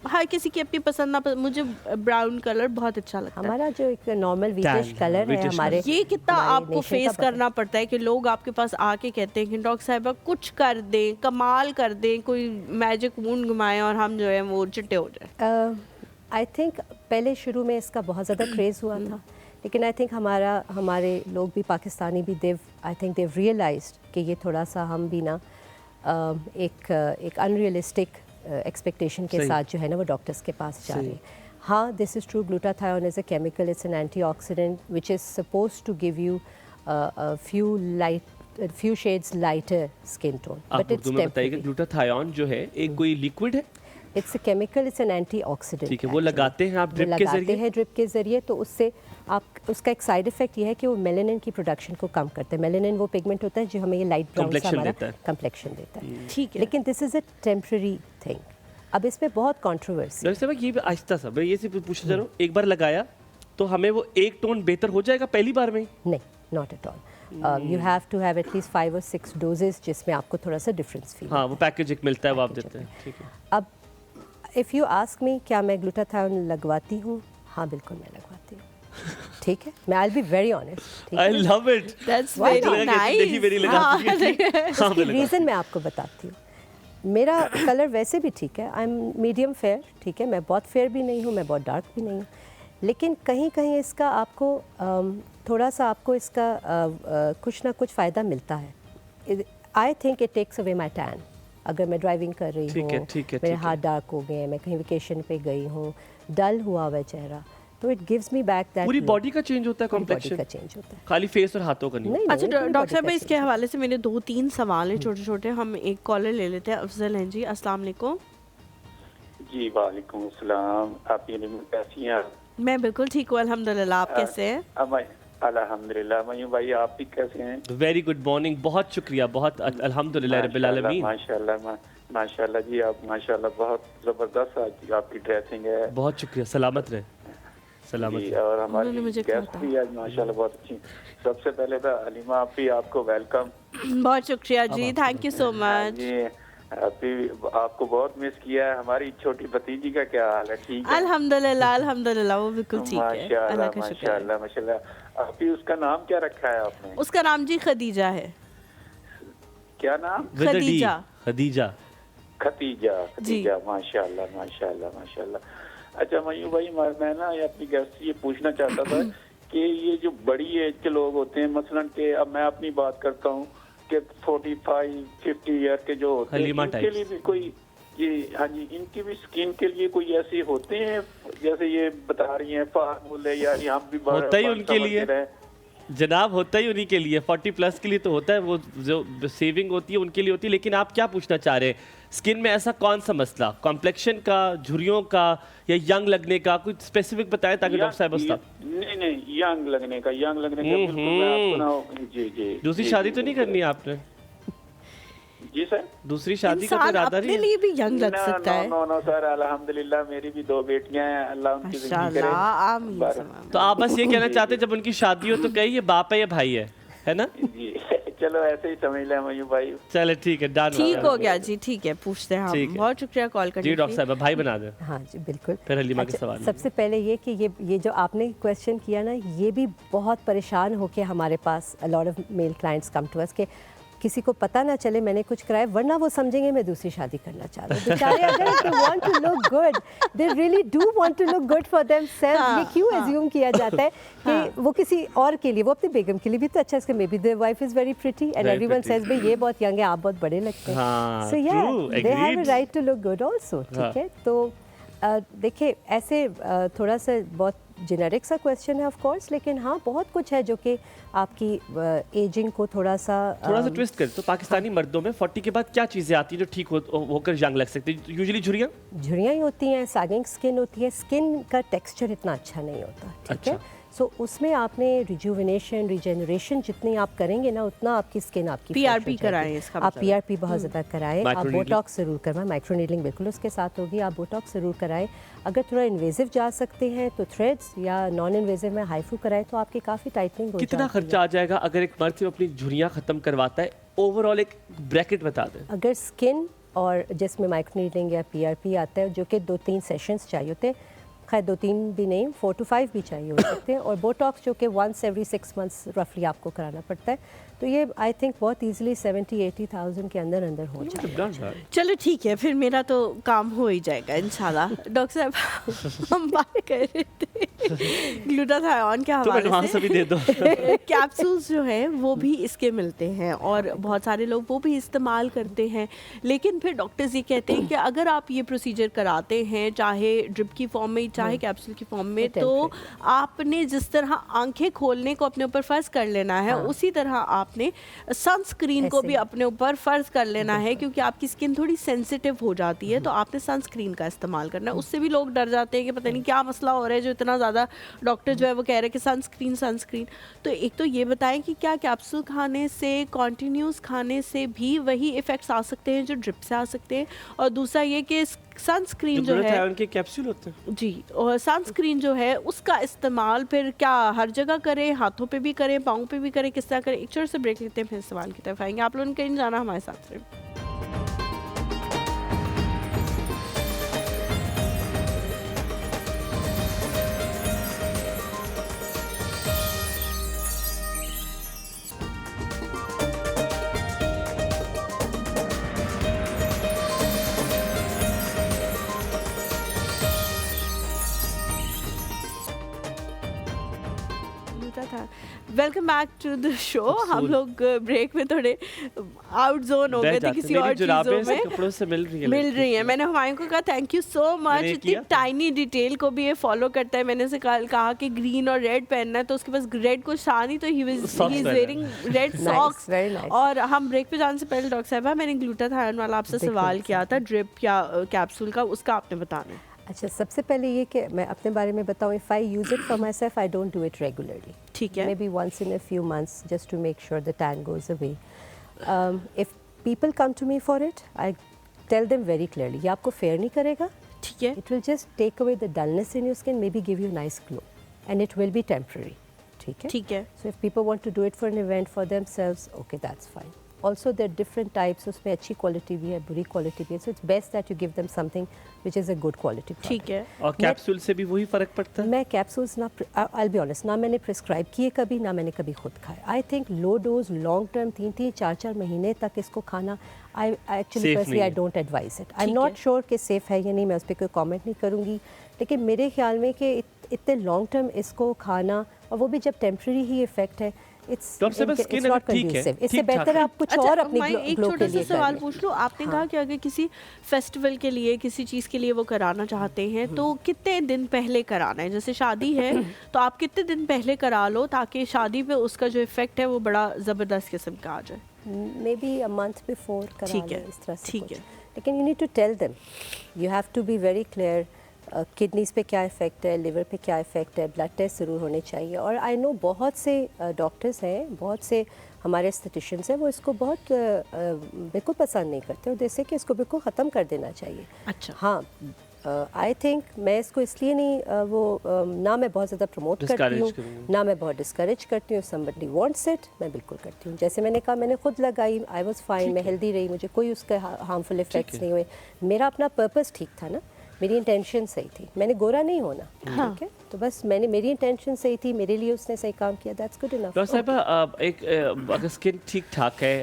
हर किसी की अपनी पसंद ना पसंद, मुझे ब्राउन कलर बहुत अच्छा लगता है। हमारा जो एक नॉर्मल विटिश कलर है हमारे, ये कितना आपको फेस करना पड़ता है कि लोग आपके पास आके कहते हैं कि डॉक्टर साहिबा कुछ कर दें, कमाल कर दें, कोई मैजिक वूंड घुमाएं और हम जो है वो चिट्टे हो जाए। आई थिंक पहले शुरू में इसका बहुत ज़्यादा क्रेज़ हुआ था, लेकिन आई थिंक हमारे लोग भी, पाकिस्तानी भी, देव रियलाइज्ड कि ये थोड़ा सा हम भी ना एक अनरियलिस्टिक एक्सपेक्टेशन के साथ जो है ना वो डॉक्टर्स के पास जा रहे हैं। हाँ, this is true, glutathione is a chemical, it's an antioxidant which is supposed to give you few shades lighter skin tone, but it's temporary. Glutathione जो है एक कोई लिक्विड है? It's a chemical, it's an antioxidant. ठीक है, वो लगाते हैं आप ड्रिप के जरिए? लगाते हैं ड्रिप के जरिए, तो उससे आप उसका एक साइड इफेक्ट ये है कि वो मेलानिन की प्रोडक्शन को कम करता है। मेलानिन वो पिगमेंट होता है जो हमें ये लाइट ब्राउन सा हमारा कम्प्लेक्शन देता है। ठीक है, लेकिन this is a temporary thing. अब इसमें बहुत कंट्रोवर्सी है। ये आहिस्ता सा, मैं ये से पूछना चाह रहा हूँ, एक बार लगाया तो हमें वो एक टोन बेहतर हो जाएगा पहली बार में? नहीं, not at all. You have to have at least 5 or 6 doses जिसमें आपको थोड़ा सा डिफरेंस फील। हाँ, वो पैकेज एक मिलता है वो आप देते हैं। ठीक है। अब इफ़ यू आस्क मी क्या मैं ग्लूटाथायोन लगवाती हूँ, हाँ बिल्कुल मैं लगवाती हूँ। ठीक है, मैं I will be very honest. I love it, that's very nice. इसकी रीज़न मैं आपको बताती हूँ। मेरा कलर वैसे भी ठीक है, आई एम मीडियम फेयर, ठीक है, मैं बहुत फेयर भी नहीं हूँ, मैं बहुत डार्क भी नहीं हूँ, लेकिन कहीं कहीं इसका आपको थोड़ा सा आपको इसका कुछ ना कुछ फ़ायदा मिलता है। I think it takes away my tan. अगर मैं ड्राइविंग कर रही हूँ, मेरे हाथ डार्क हो गए, मैं कहीं वेकेशन पे गई हूँ, डल हुआ हुआ चेहरा, तो it gives me back that. पूरी बॉडी का चेंज होता है, कॉम्प्लेक्शन का चेंज होता है, खाली फेस और हाथों का नहीं। अच्छा डॉक्टर साहब, इसके हवाले से मेरे 2-3 सवाल हैं छोटे छोटे। हम एक कॉलर ले लेते हैं। अफजल हैं जी, अस्सलाम वालेकुम। जी वालेकुम अस्सलाम। आप ये कैसी हैं? मैं बिल्कुल ठीक हूँ अल्हम्दुलिल्लाह, आप कैसे हैं? अल्हम्दुलिल्लाह। मयूं भाई आप भी कैसे हैं? वेरी गुड मॉर्निंग, बहुत शुक्रिया, बहुत अल्हम्दुलिल्लाह रब्बिल आलमीन। माशाल्लाह जी, आप माशाल्लाह बहुत ज़बरदस्त आज आपकी ड्रेसिंग है। बहुत शुक्रिया, सलामत रहे, सलामत रहे। और हमारी गेस्ट भी आज माशाल्लाह बहुत अच्छी। सबसे पहले तो अलीमा आप भी, आपको वेलकम। बहुत शुक्रिया जी, थैंक यू सो मच। अभी आपको बहुत मिस किया है। हमारी छोटी भतीजी का क्या हाल है? ठीक है अल्हम्दुलिल्लाह, अल्हम्दुलिल्लाह, वो बिल्कुल ठीक है, अल्लाह का शुक्र है। माशाल्लाह माशाल्लाह। अभी उसका नाम क्या रखा है आपने? उसका नाम जी खदीजा है। क्या नाम? खदीजा। खदीजा खदीजा। माशाल्लाह माशाल्लाह माशाल्लाह। अच्छा मयूं भाई, मैं ना अपनी गेस्ट ये पूछना चाहता था कि ये जो बड़ी एज के लोग होते हैं, मसलन के अब मैं अपनी बात करता हूँ कि 45-50 ईयर के जो होते हैं, इनके लिए भी कोई ये, हाँ जी, इनकी भी स्किन के लिए कोई ऐसे होते हैं जैसे ये बता रही हैं फार्मूले, या हम भी होता ही उनके लिए जनाब, होता ही उन्हीं के लिए, 40 प्लस के लिए तो होता है, वो जो सेविंग होती है उनके लिए होती है। लेकिन आप क्या पूछना चाह रहे हैं, स्किन में ऐसा कौन सा मसला, कॉम्प्लेक्शन का, झुर्रियों का, या यंग लगने का, कुछ स्पेसिफिक बताएं ताकि डॉक्टर साहब बता। नहीं, यंग लगने का बिल्कुल मैं आपको ना। जी। दूसरी शादी तो नहीं करनी है आपने? जी सर, दूसरी शादी का इरादा नहीं? अपने लिए भी यंग लग सकता है। नो सर, अल्हम्दुलिल्लाह मेरी भी 2 बेटियां हैं, अल्लाह उनकी जिंदगी करे। आमीन। तो आप बस ये कहना चाहते हैं जब उनकी शादी हो तो कहिए बाप है या भाई है ना? जी चलो ऐसे ही समझ लें मयूं भाई। चले ठीक है, डन, ठीक हो गया जी, ठीक है, पूछते हैं हम। बहुत शुक्रिया कॉल करने जी डॉक्टर साहब, भाई बना दें। हाँ जी बिल्कुल। फिर हलीमा के सवाल। सबसे पहले ये कि ये जो आपने क्वेश्चन किया ना, ये भी बहुत परेशान होके हमारे पास a lot of male clients come to us के किसी को पता ना चले मैंने कुछ कराया, वरना वो समझेंगे मैं दूसरी शादी करना चाह रहा हूँ। बेचारे अगर they want to look good, they really do want to look good for themselves. ये क्यों एज्यूम किया जाता है कि वो किसी और के लिए, वो अपनी बेगम के लिए भी तो अच्छा है, इसके maybe their wife is very pretty and everyone says भाई ये बहुत यंग है, आप बहुत बड़े लगते हैं। सो या they have a right to look good also. ठीक है, तो देखिए ऐसे थोड़ा सा बहुत जेनेरिक सा क्वेश्चन है ऑफ कोर्स, लेकिन हाँ बहुत कुछ है जो कि आपकी एजिंग को थोड़ा सा ट्विस्ट कर। तो पाकिस्तानी मर्दों में 40 के बाद क्या चीज़ें आती हैं जो ठीक होकर यंग लग सकती है? यूजुअली झुर्रियाँ ही होती हैं, सैगिंग स्किन होती है, स्किन का टेक्सचर इतना अच्छा नहीं होता। ठीक है, सो उसमें आपने रिजुविनेशन, रिजेनरेशन जितनी आप करेंगे ना, उतना आपकी स्किन आपकी पीआरपी कराएं। इसका आप पीआरपी बहुत ज़्यादा कराएं, आप बोटॉक्स ज़रूर करवाएं, माइक्रोनीडलिंग बिल्कुल उसके साथ होगी, आप बोटॉक्स ज़रूर कराएं। अगर थोड़ा इन्वेजिव जा सकते हैं तो थ्रेड्स, या नॉन इन्वेजिव में हाइफू कराएं तो आपकी काफ़ी टाइटनिंग हो जाएगी। कितना खर्चा आ जाएगा अगर एक मर्द से अपनी झुर्रियाँ ख़त्म करवाता है? ओवरऑल एक ब्रैकेट बता दें। अगर स्किन और जिसमें माइक्रोनीडलिंग या PRP आता है, जो कि 2-3 सेशंस चाहिए होते हैं। खैर 2-3 भी नहीं, 4 to 5 भी चाहिए हो सकते हैं। और बोटॉक्स जो कि once every 6 months रफली आपको कराना पड़ता है। तो ये आई थिंक बहुत ईजिली 70-80,000 के अंदर अंदर हो जाए। चलो ठीक है, फिर मेरा तो काम हो ही जाएगा इंशाल्लाह। डॉक्टर साहब, हम बात कर रहे थे ग्लूटाथायोन के हवाले से। दे दो। कैप्सूल्स जो है वो भी इसके मिलते हैं और बहुत सारे लोग वो भी इस्तेमाल करते हैं, लेकिन फिर डॉक्टर्स ये कहते हैं कि अगर आप ये प्रोसीजर कराते हैं, चाहे ड्रिप की फॉर्म में चाहे कैप्सूल की फॉर्म में, तो आपने जिस तरह आंखें खोलने को अपने ऊपर फ़र्ज़ कर लेना है, उसी तरह आपने सनस्क्रीन को भी अपने ऊपर फ़र्ज़ कर लेना है, क्योंकि आपकी स्किन थोड़ी सेंसिटिव हो जाती है, तो आपने सनस्क्रीन का इस्तेमाल करना है। उससे भी लोग डर जाते हैं कि पता नहीं क्या मसला हो रहा है, जो इतना ज़्यादा डॉक्टर जो है वो कह रहे हैं कि सनस्क्रीन। तो एक तो ये बताएं कि क्या कैप्सूल खाने से, कॉन्टीन्यूस खाने से भी वही इफ़ेक्ट्स आ सकते हैं जो ड्रिप से आ सकते हैं, और दूसरा ये कि सनस्क्रीन जो है उनके कैप्सूल होते हैं जी, और सनस्क्रीन जो है उसका इस्तेमाल फिर क्या हर जगह करें, हाथों पे भी करें, पाँव पे भी करें, किस तरह करें? एक छोटे से ब्रेक लेते हैं, फिर सवाल की तरफ आएंगे। आप लोगों ने कहीं जाना हमारे साथ से। Welcome back to the show. हम लोग ब्रेक में थोड़े आउट जोन हो गए थे किसी और चीजों में, कपड़ों से मिल रही है। मैंने हुमायूं को कहा थैंक यू सो मच, इतनी टाइनी डिटेल को भी ये फॉलो करता है। मैंने से कहा कि ग्रीन और रेड पहनना है, तो उसके पास रेड कुछ था नहीं, तो he is wearing Red Sox. और हम ब्रेक पे जाने से पहले डॉक्टर साहबा, मैंने ग्लूटाथायोन वाला आपसे सवाल किया था, ड्रिप या कैप्सूल का, उसका आपने बताना। अच्छा, सबसे पहले ये कि मैं अपने बारे में बताऊँ, if I use it for myself, I don't do it regularly. ठीक है, maybe once in a few months just to make sure the tan goes away. If people come to me for it, I tell them very clearly, ये आपको fair नहीं करेगा, ठीक है, it will just take away the dullness in your skin, maybe give you nice glow, and it will be temporary. ठीक है, ठीक है। So if people want to do it for an event for themselves, okay that's fine. Also there are different types, उसमें अच्छी quality भी है, बुरी quality भी है, so it's best that you give them something which is a good quality product. ठीक है। और कैप्सूल से भी वही फर्क पड़ता है? मैं कैप्सूल्स ना, I'll be honest, ना मैंने प्रिस्क्राइब किए कभी, ना मैंने कभी खुद खाए। I think low dose long term 3-3, 4-4 महीने तक इसको खाना, I actually personally I don't advice it. I am not sure कि सेफ़ है या नहीं, मैं उस पर कोई कॉमेंट नहीं करूँगी, लेकिन मेरे ख्याल में कि इतने लॉन्ग टर्म इसको खाना, और वो भी जब टेम्प्रेरी ही इफेक्ट है, इससे बेहतर आप कुछ और अपनी एक छोटा सा सवाल पूछ लो। आपने कहा कि अगर किसी फेस्टिवल के लिए, किसी चीज़ के लिए वो कराना चाहते हैं, तो कितने दिन पहले कराना है? जैसे शादी है तो आप कितने दिन पहले करा लो, ताकि शादी पे उसका जो इफेक्ट है वो बड़ा ज़बरदस्त किस्म का आ जाए? Maybe a month before करा लो, इस तरह से। ठीक है, लेकिन you need to tell them, you have to be very clear, kidneys पे क्या इफ़ेक्ट है, लिवर पे क्या इफ़ेक्ट है, ब्लड टेस्ट ज़रूर होने चाहिए। और आई नो बहुत से डॉक्टर्स हैं, बहुत से हमारे एस्थेटिशियंस हैं, वो इसको बहुत बिल्कुल पसंद नहीं करते, और जैसे कि इसको बिल्कुल ख़त्म कर देना चाहिए। अच्छा, हाँ, आई थिंक मैं इसको इसलिए नहीं ना मैं बहुत ज़्यादा प्रमोट करती हूँ, ना मैं बहुत डिस्करेज करती हूँ। समबडी वांट्स इट, मैं बिल्कुल करती हूँ। जैसे मैंने कहा, मैंने खुद लगाई, आई वाज फाइन, मैं हेल्दी रही, मुझे कोई उसके हार्मफुल इफेक्ट्स नहीं हुए। मेरा अपना पर्पस ठीक था ना, मेरी इंटेंशन सही थी, मैंने गोरा नहीं होना। ठीक है, तो बस मेरी इंटेंशन सही थी, मेरे लिए उसने सही काम किया, दैट्स गुड इनफ। डॉक्टर साहब, एक अगर स्किन ठीक ठाक है,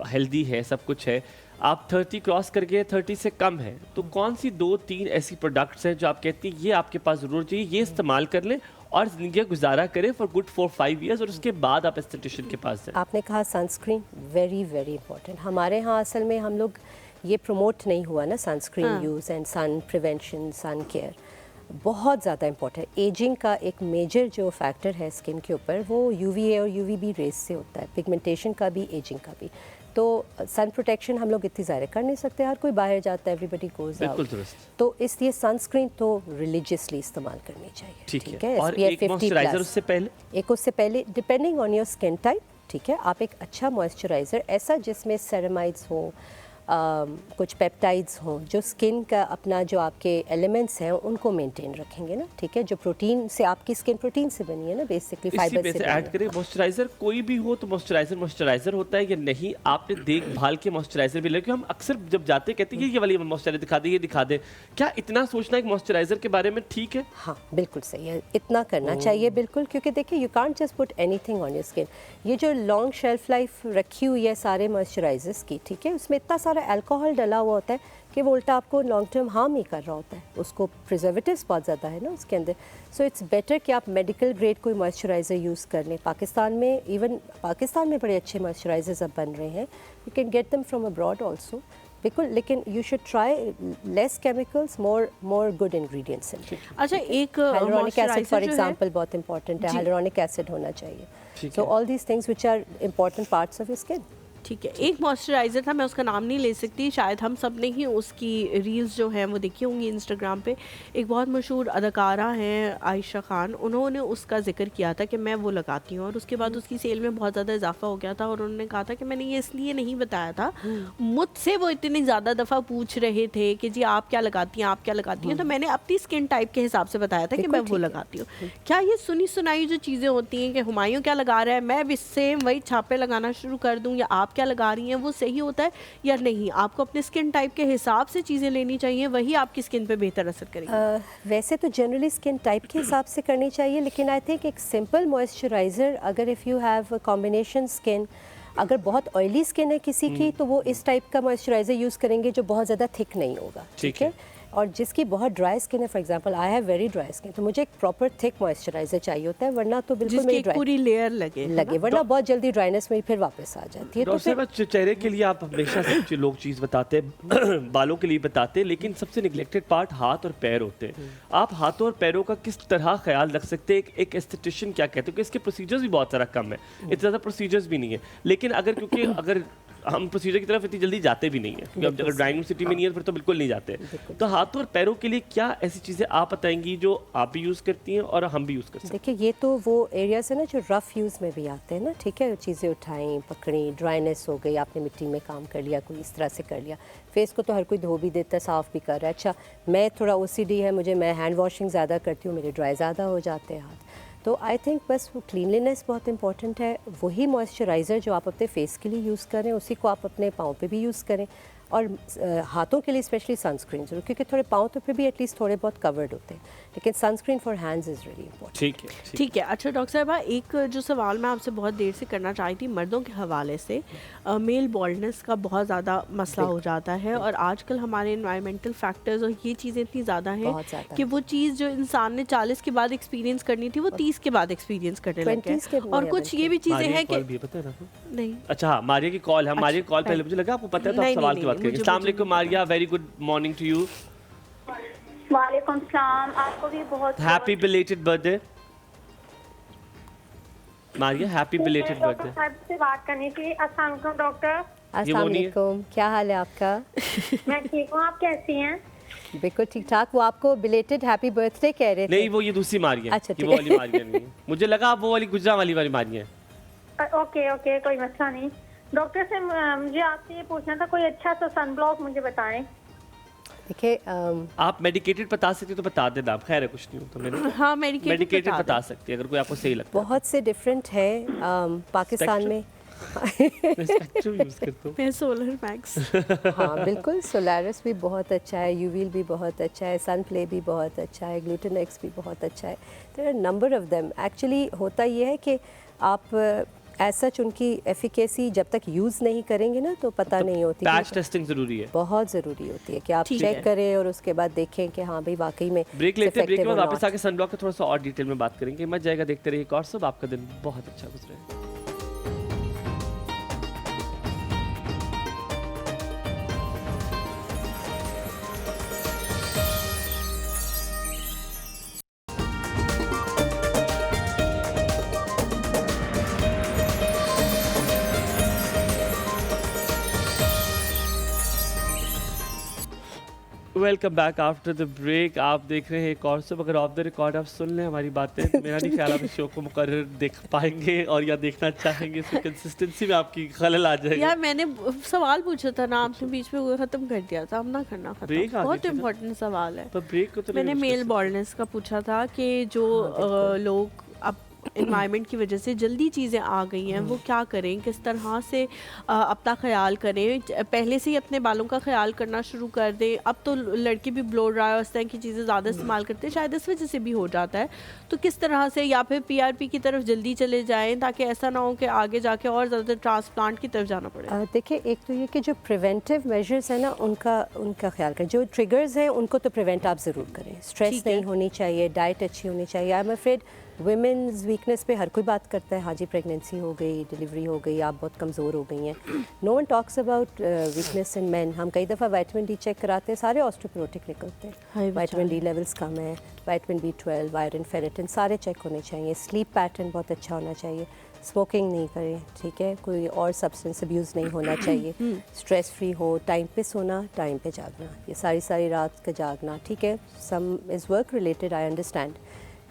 हेल्दी है, सब कुछ है, आप 30 क्रॉस कर गए, 30 से कम है, तो कौन सी 2-3 ऐसी प्रोडक्ट्स हैं जो आप कहती हैं ये आपके पास ज़रूर चाहिए, ये इस्तेमाल कर लें और ज़िंदगी गुजारा करें फॉर गुड 4-5 ईयर्स, और उसके बाद आप एस्थेटिशियन के पास जाएं? आपने कहा सनस्क्रीन, वेरी वेरी इंपॉर्टेंट। हमारे यहाँ असल में हम लोग ये प्रमोट नहीं हुआ ना, sunscreen use and sun prevention, sun care बहुत ज़्यादा इंपॉर्टेंट। एजिंग का एक मेजर जो फैक्टर है स्किन के ऊपर, वो UVA और UVB रेस से होता है, पिगमेंटेशन का भी, एजिंग का भी। तो सन प्रोटेक्शन हम लोग इतनी ज़्यादा कर नहीं सकते, हर कोई बाहर जाता है, एवरीबडी गोज़ आउट, तो इसलिए सनस्क्रीन तो रिलीजियसली इस्तेमाल करनी चाहिए। ठीक है, और एक मॉइस्चराइज़र उससे पहले, एक उससे पहले, depending on your skin type. ठीक है, आप एक अच्छा मॉइस्चराइज़र, ऐसा जिसमें सेरेमाइड्स हो, कुछ पेप्टाइड्स हों जो स्किन का अपना जो आपके एलिमेंट्स हैं उनको मेंटेन रखेंगे ना, ठीक है, जो प्रोटीन से आपकी स्किन प्रोटीन से बनी है ना, बेसिकली फाइबर से ऐड करें। मॉइस्चराइजर कोई भी हो तो मॉइस्चराइजर होता है या नहीं, आपने देखभाल के मॉइस्चराइजर भी लेके, हम अक्सर जब जाते कहते हैं ये वाली मॉइस्चराइजर दिखा दे, ये दिखा दे, क्या इतना सोचना एक मॉइस्चराइजर के बारे में ठीक है? हाँ बिल्कुल सही है, इतना करना चाहिए बिल्कुल, क्योंकि देखिए you can't just put anything on your skin. ये जो लॉन्ग शेल्फ लाइफ रखी हुई है सारे मॉइस्चराइजर्स की, ठीक है, उसमें इतना सारा अल्कोहल डला हुआ होता है कि वो उल्टा आपको लॉन्ग टर्म हार्म ही कर रहा होता है, उसको प्रिजर्वेटिव्स बहुत ज़्यादा है ना उसके अंदर। सो इट्स बेटर कि आप मेडिकल ग्रेड कोई मॉइस्चराइज़र यूज़ कर लें। पाकिस्तान में, इवन पाकिस्तान में बड़े अच्छे मॉइस्चराइजर्स अब बन रहे हैं, you can get them from abroad also, बिल्कुल, लेकिन you should try less chemicals, more good ingredients. अच्छा, एक हाइलुरोनिक एसिड फॉर एग्जांपल बहुत इंपॉर्टेंट है, हाइलुरोनिक एसिड होना चाहिए। So all these things which are important parts of your skin. ठीक है, एक मॉइस्चराइज़र था, मैं उसका नाम नहीं ले सकती, शायद हम सब ने ही उसकी रील्स जो हैं वो देखी होंगी इंस्टाग्राम पे। एक बहुत मशहूर अदाकारा हैं आयशा खान, उन्होंने उसका जिक्र किया था कि मैं वो लगाती हूँ, और उसके बाद उसकी सेल में बहुत ज़्यादा इजाफा हो गया था, और उन्होंने कहा था कि मैंने ये इसलिए नहीं बताया था, मुझसे वो इतनी ज़्यादा दफ़ा पूछ रहे थे कि जी आप क्या लगाती हैं, आप क्या लगाती हैं, तो मैंने अपनी स्किन टाइप के हिसाब से बताया था कि मैं वो लगाती हूँ। क्या ये सुनी सुनाई जो चीज़ें होती हैं कि हुमायूं क्या लगा रहा है, मैं भी सेम वही छापे लगाना शुरू कर दूँ, या आप क्या लगा रही हैं, वो सही होता है या नहीं? आपको अपने स्किन टाइप के हिसाब से चीज़ें लेनी चाहिए, वही आपकी स्किन पे बेहतर असर करेगी। वैसे तो जनरली स्किन टाइप के हिसाब से करनी चाहिए, लेकिन आई थिंक एक सिंपल मॉइस्चराइज़र, अगर if you have combination skin, अगर बहुत ऑयली स्किन है किसी की तो वो इस टाइप का मॉइस्चराइज़र यूज़ करेंगे जो बहुत ज़्यादा थिक नहीं होगा, ठीक है। और जिसकी बहुत ड्राई स्किन है, for example I have very dry skin, तो मुझे एक प्रॉपर थिक मॉइस्चराइज़र चाहिए होता है, वरना तो बिल्कुल मेरी पूरी लेयर लगे, वरना बहुत जल्दी ड्राइनेस में फिर वापस आ जाती है। तो फिर चेहरे के लिए आप हमेशा से लोग चीज़ बताते हैं, बालों के लिए बताते हैं, लेकिन सबसे निगलेक्टेड पार्ट हाथ और पैर होते हैं। आप हाथों और पैरों का किस तरह ख्याल रख सकते हैं? एक एस्थेटिशियन क्या कहते हैं, क्योंकि इसके प्रोसीजर्स भी बहुत सारा कम है, इतने ज़्यादा प्रोसीजर्स भी नहीं है, लेकिन अगर हम प्रोसीजर की तरफ इतनी जल्दी जाते भी नहीं है, क्योंकि अब अगर ड्राइंग सिटी में नहीं है फिर तो बिल्कुल नहीं जाते। तो हाथों और पैरों के लिए क्या ऐसी चीज़ें आप बताएंगी जो आप भी यूज़ करती हैं और हम भी यूज़ कर सकते हैं? देखिए ये तो वो एरियाज है ना जो रफ़ यूज़ में भी आते हैं ना, ठीक है, चीज़ें उठाई पकड़ी, ड्राइनेस हो गई, आपने मिट्टी में काम कर लिया, कोई इस तरह से कर लिया। फेस को तो हर कोई धो भी देता है, साफ़ भी कर रहा है। अच्छा, मैं थोड़ा OCD है, मैं हैंड वॉशिंग ज़्यादा करती हूँ, मेरे ड्राई ज़्यादा हो जाते हैं हाथ, तो आई थिंक बस वो क्लीनलीनेस बहुत इंपॉर्टेंट है। वही मॉइस्चराइज़र जो आप अपने फेस के लिए यूज़ करें उसी को आप अपने पाँव पे भी यूज़ करें, और हाथों के लिए स्पेशली सनस्क्रीन जरूर, क्योंकि थोड़े पाँव तो फिर भी एटलीस्ट थोड़े बहुत कवर्ड होते हैं, लेकिन sunscreen for hands is really important. ठीक है। अच्छा डॉक्टर साहबा, एक जो सवाल मैं आपसे बहुत देर से करना चाही थी, मर्दों के हवाले से मेल बॉल्डनेस का बहुत ज़्यादा मसला हो जाता है, और आजकल हमारे इन्वायरमेंटल फैक्टर्स और ये चीज़ें इतनी ज़्यादा हैं कि वो चीज़ जो इंसान ने 40 के बाद एक्सपीरियंस करनी थी वो 30 के बाद एक्सपीरियंस करने लगे हैं। और कुछ ये भी चीज़ें हैं कि नहीं, अच्छा मारिया की कॉल है, मारिया की कॉल पहले मुझे लगा आपको पता है, तो आप सवाल की बात करेंगे। अस्सलाम वालेकुम Maria, very good morning to you. वालेकुम सलाम, आपको भी बहुत happy belated birthday Maria, happy belated birthday. साहब से बात करनी थी। अस्सलाम वालेकुम डॉक्टर। अस्सलाम वालेकुम, क्या हाल है आपका? मैं ठीक हूँ, आप कैसी हैं? बिल्कुल ठीक ठाक। वो आपको बिलेटेड हैप्पी बर्थडे कह रहे थे। नहीं, वो ये दूसरी मारिया, अच्छा, वो वाली मारिया नहीं, मुझे लगा आप वो वाली गुजरा वाली मारिया है। ओके, कोई मसला नहीं। डॉक्टर से मुझे आपसे ये पूछना था, कोई अच्छा सा सनब्लॉक मुझे बताएं। देखिए आप मेडिकेटेड बता सकते तो बता देना, आप खैर है कुछ नहीं हो तो मैंने हाँ मेडिकेटेड बता सकती है अगर कोई आपको सही लगता है। बहुत से डिफरेंट है पाकिस्तान में। मैं सोलर मैक्स हाँ बिल्कुल, सोलारिस भी बहुत अच्छा है, यूवील भी बहुत अच्छा है, सन प्ले भी बहुत अच्छा है, ग्लूटेनेक्स भी बहुत अच्छा है। There are number of them. Actually होता ये है कि आप एज सच उनकी एफिकेसी जब तक यूज़ नहीं करेंगे ना तो पता नहीं होती। पैच टेस्टिंग ज़रूरी है, बहुत ज़रूरी होती है कि आप चेक करें और उसके बाद देखें कि हाँ भाई वाकई में। ब्रेक लेते हैं, ब्रेक के बाद वापस आके सनब्लॉक का थोड़ा सा और डिटेल में बात करेंगे। मत जाएगा, देखते रहिए एक और सब, आपका दिन बहुत अच्छा गुजरे। Welcome back after the break. आप देख रहे हैं एक और सब, अगर ऑफ द रिकॉर्ड आप सुन लें हमारी बातें, मेरा नहीं ख्याल आप इस शो को मुकर्रर देख पाएंगे और या देखना चाहेंगे, इसमें कंसिस्टेंसी में आपकी खलल आ जाएगी। यार मैंने सवाल पूछा था ना आपने, बीच में वो खत्म कर दिया था, अब ना करना खत्म। बहुत इम्पोर्टेंट सवाल है। पर ब्रेक को तो मैंने मेल बॉल्डनेस का पूछा था कि जो लोग अब एनवायरनमेंट की वजह से जल्दी चीज़ें आ गई हैं, वो क्या करें, किस तरह से अपना ख्याल करें। पहले से ही अपने बालों का ख्याल करना शुरू कर दें। अब तो लड़के भी ब्लो ड्राई और इस तरह की चीज़ें ज़्यादा इस्तेमाल करते हैं, शायद इस वजह से भी हो जाता है। तो किस तरह से, या फिर PRP की तरफ जल्दी चले जाएँ ताकि ऐसा ना हो कि आगे जाके और ज़्यादा ट्रांसप्लांट की तरफ जाना पड़े। देखिए, एक तो ये कि जो प्रिवेंटिव मेजर्स हैं ना, उनका ख्याल करें। जो ट्रिगर्स हैं उनको तो प्रिवेंट आप ज़रूर करें। स्ट्रेस नहीं होनी चाहिए, डाइट अच्छी होनी चाहिए। I am afraid women's weakness पे हर कोई बात करता है, हाँ जी प्रेगनेंसी हो गई, डिलीवरी हो गई, आप बहुत कमज़ोर हो गई हैं। No one talks about weakness in men. हम कई दफ़ा विटामिन डी चेक कराते हैं, सारे ऑस्टियोपोरोटिक निकलते हैं। विटामिन डी लेवल्स कम है, विटामिन B12, आयरन, फेरेटिन सारे चेक होने चाहिए। स्लीप पैटर्न बहुत अच्छा होना चाहिए। स्मोकिंग नहीं करें, ठीक है, कोई और सब्सटेंस अब्यूज़ नहीं होना चाहिए। स्ट्रेस फ्री हो, टाइम पे सोना, टाइम पे जागना, ये सारी रात का जागना, ठीक है। सम is work related, I understand,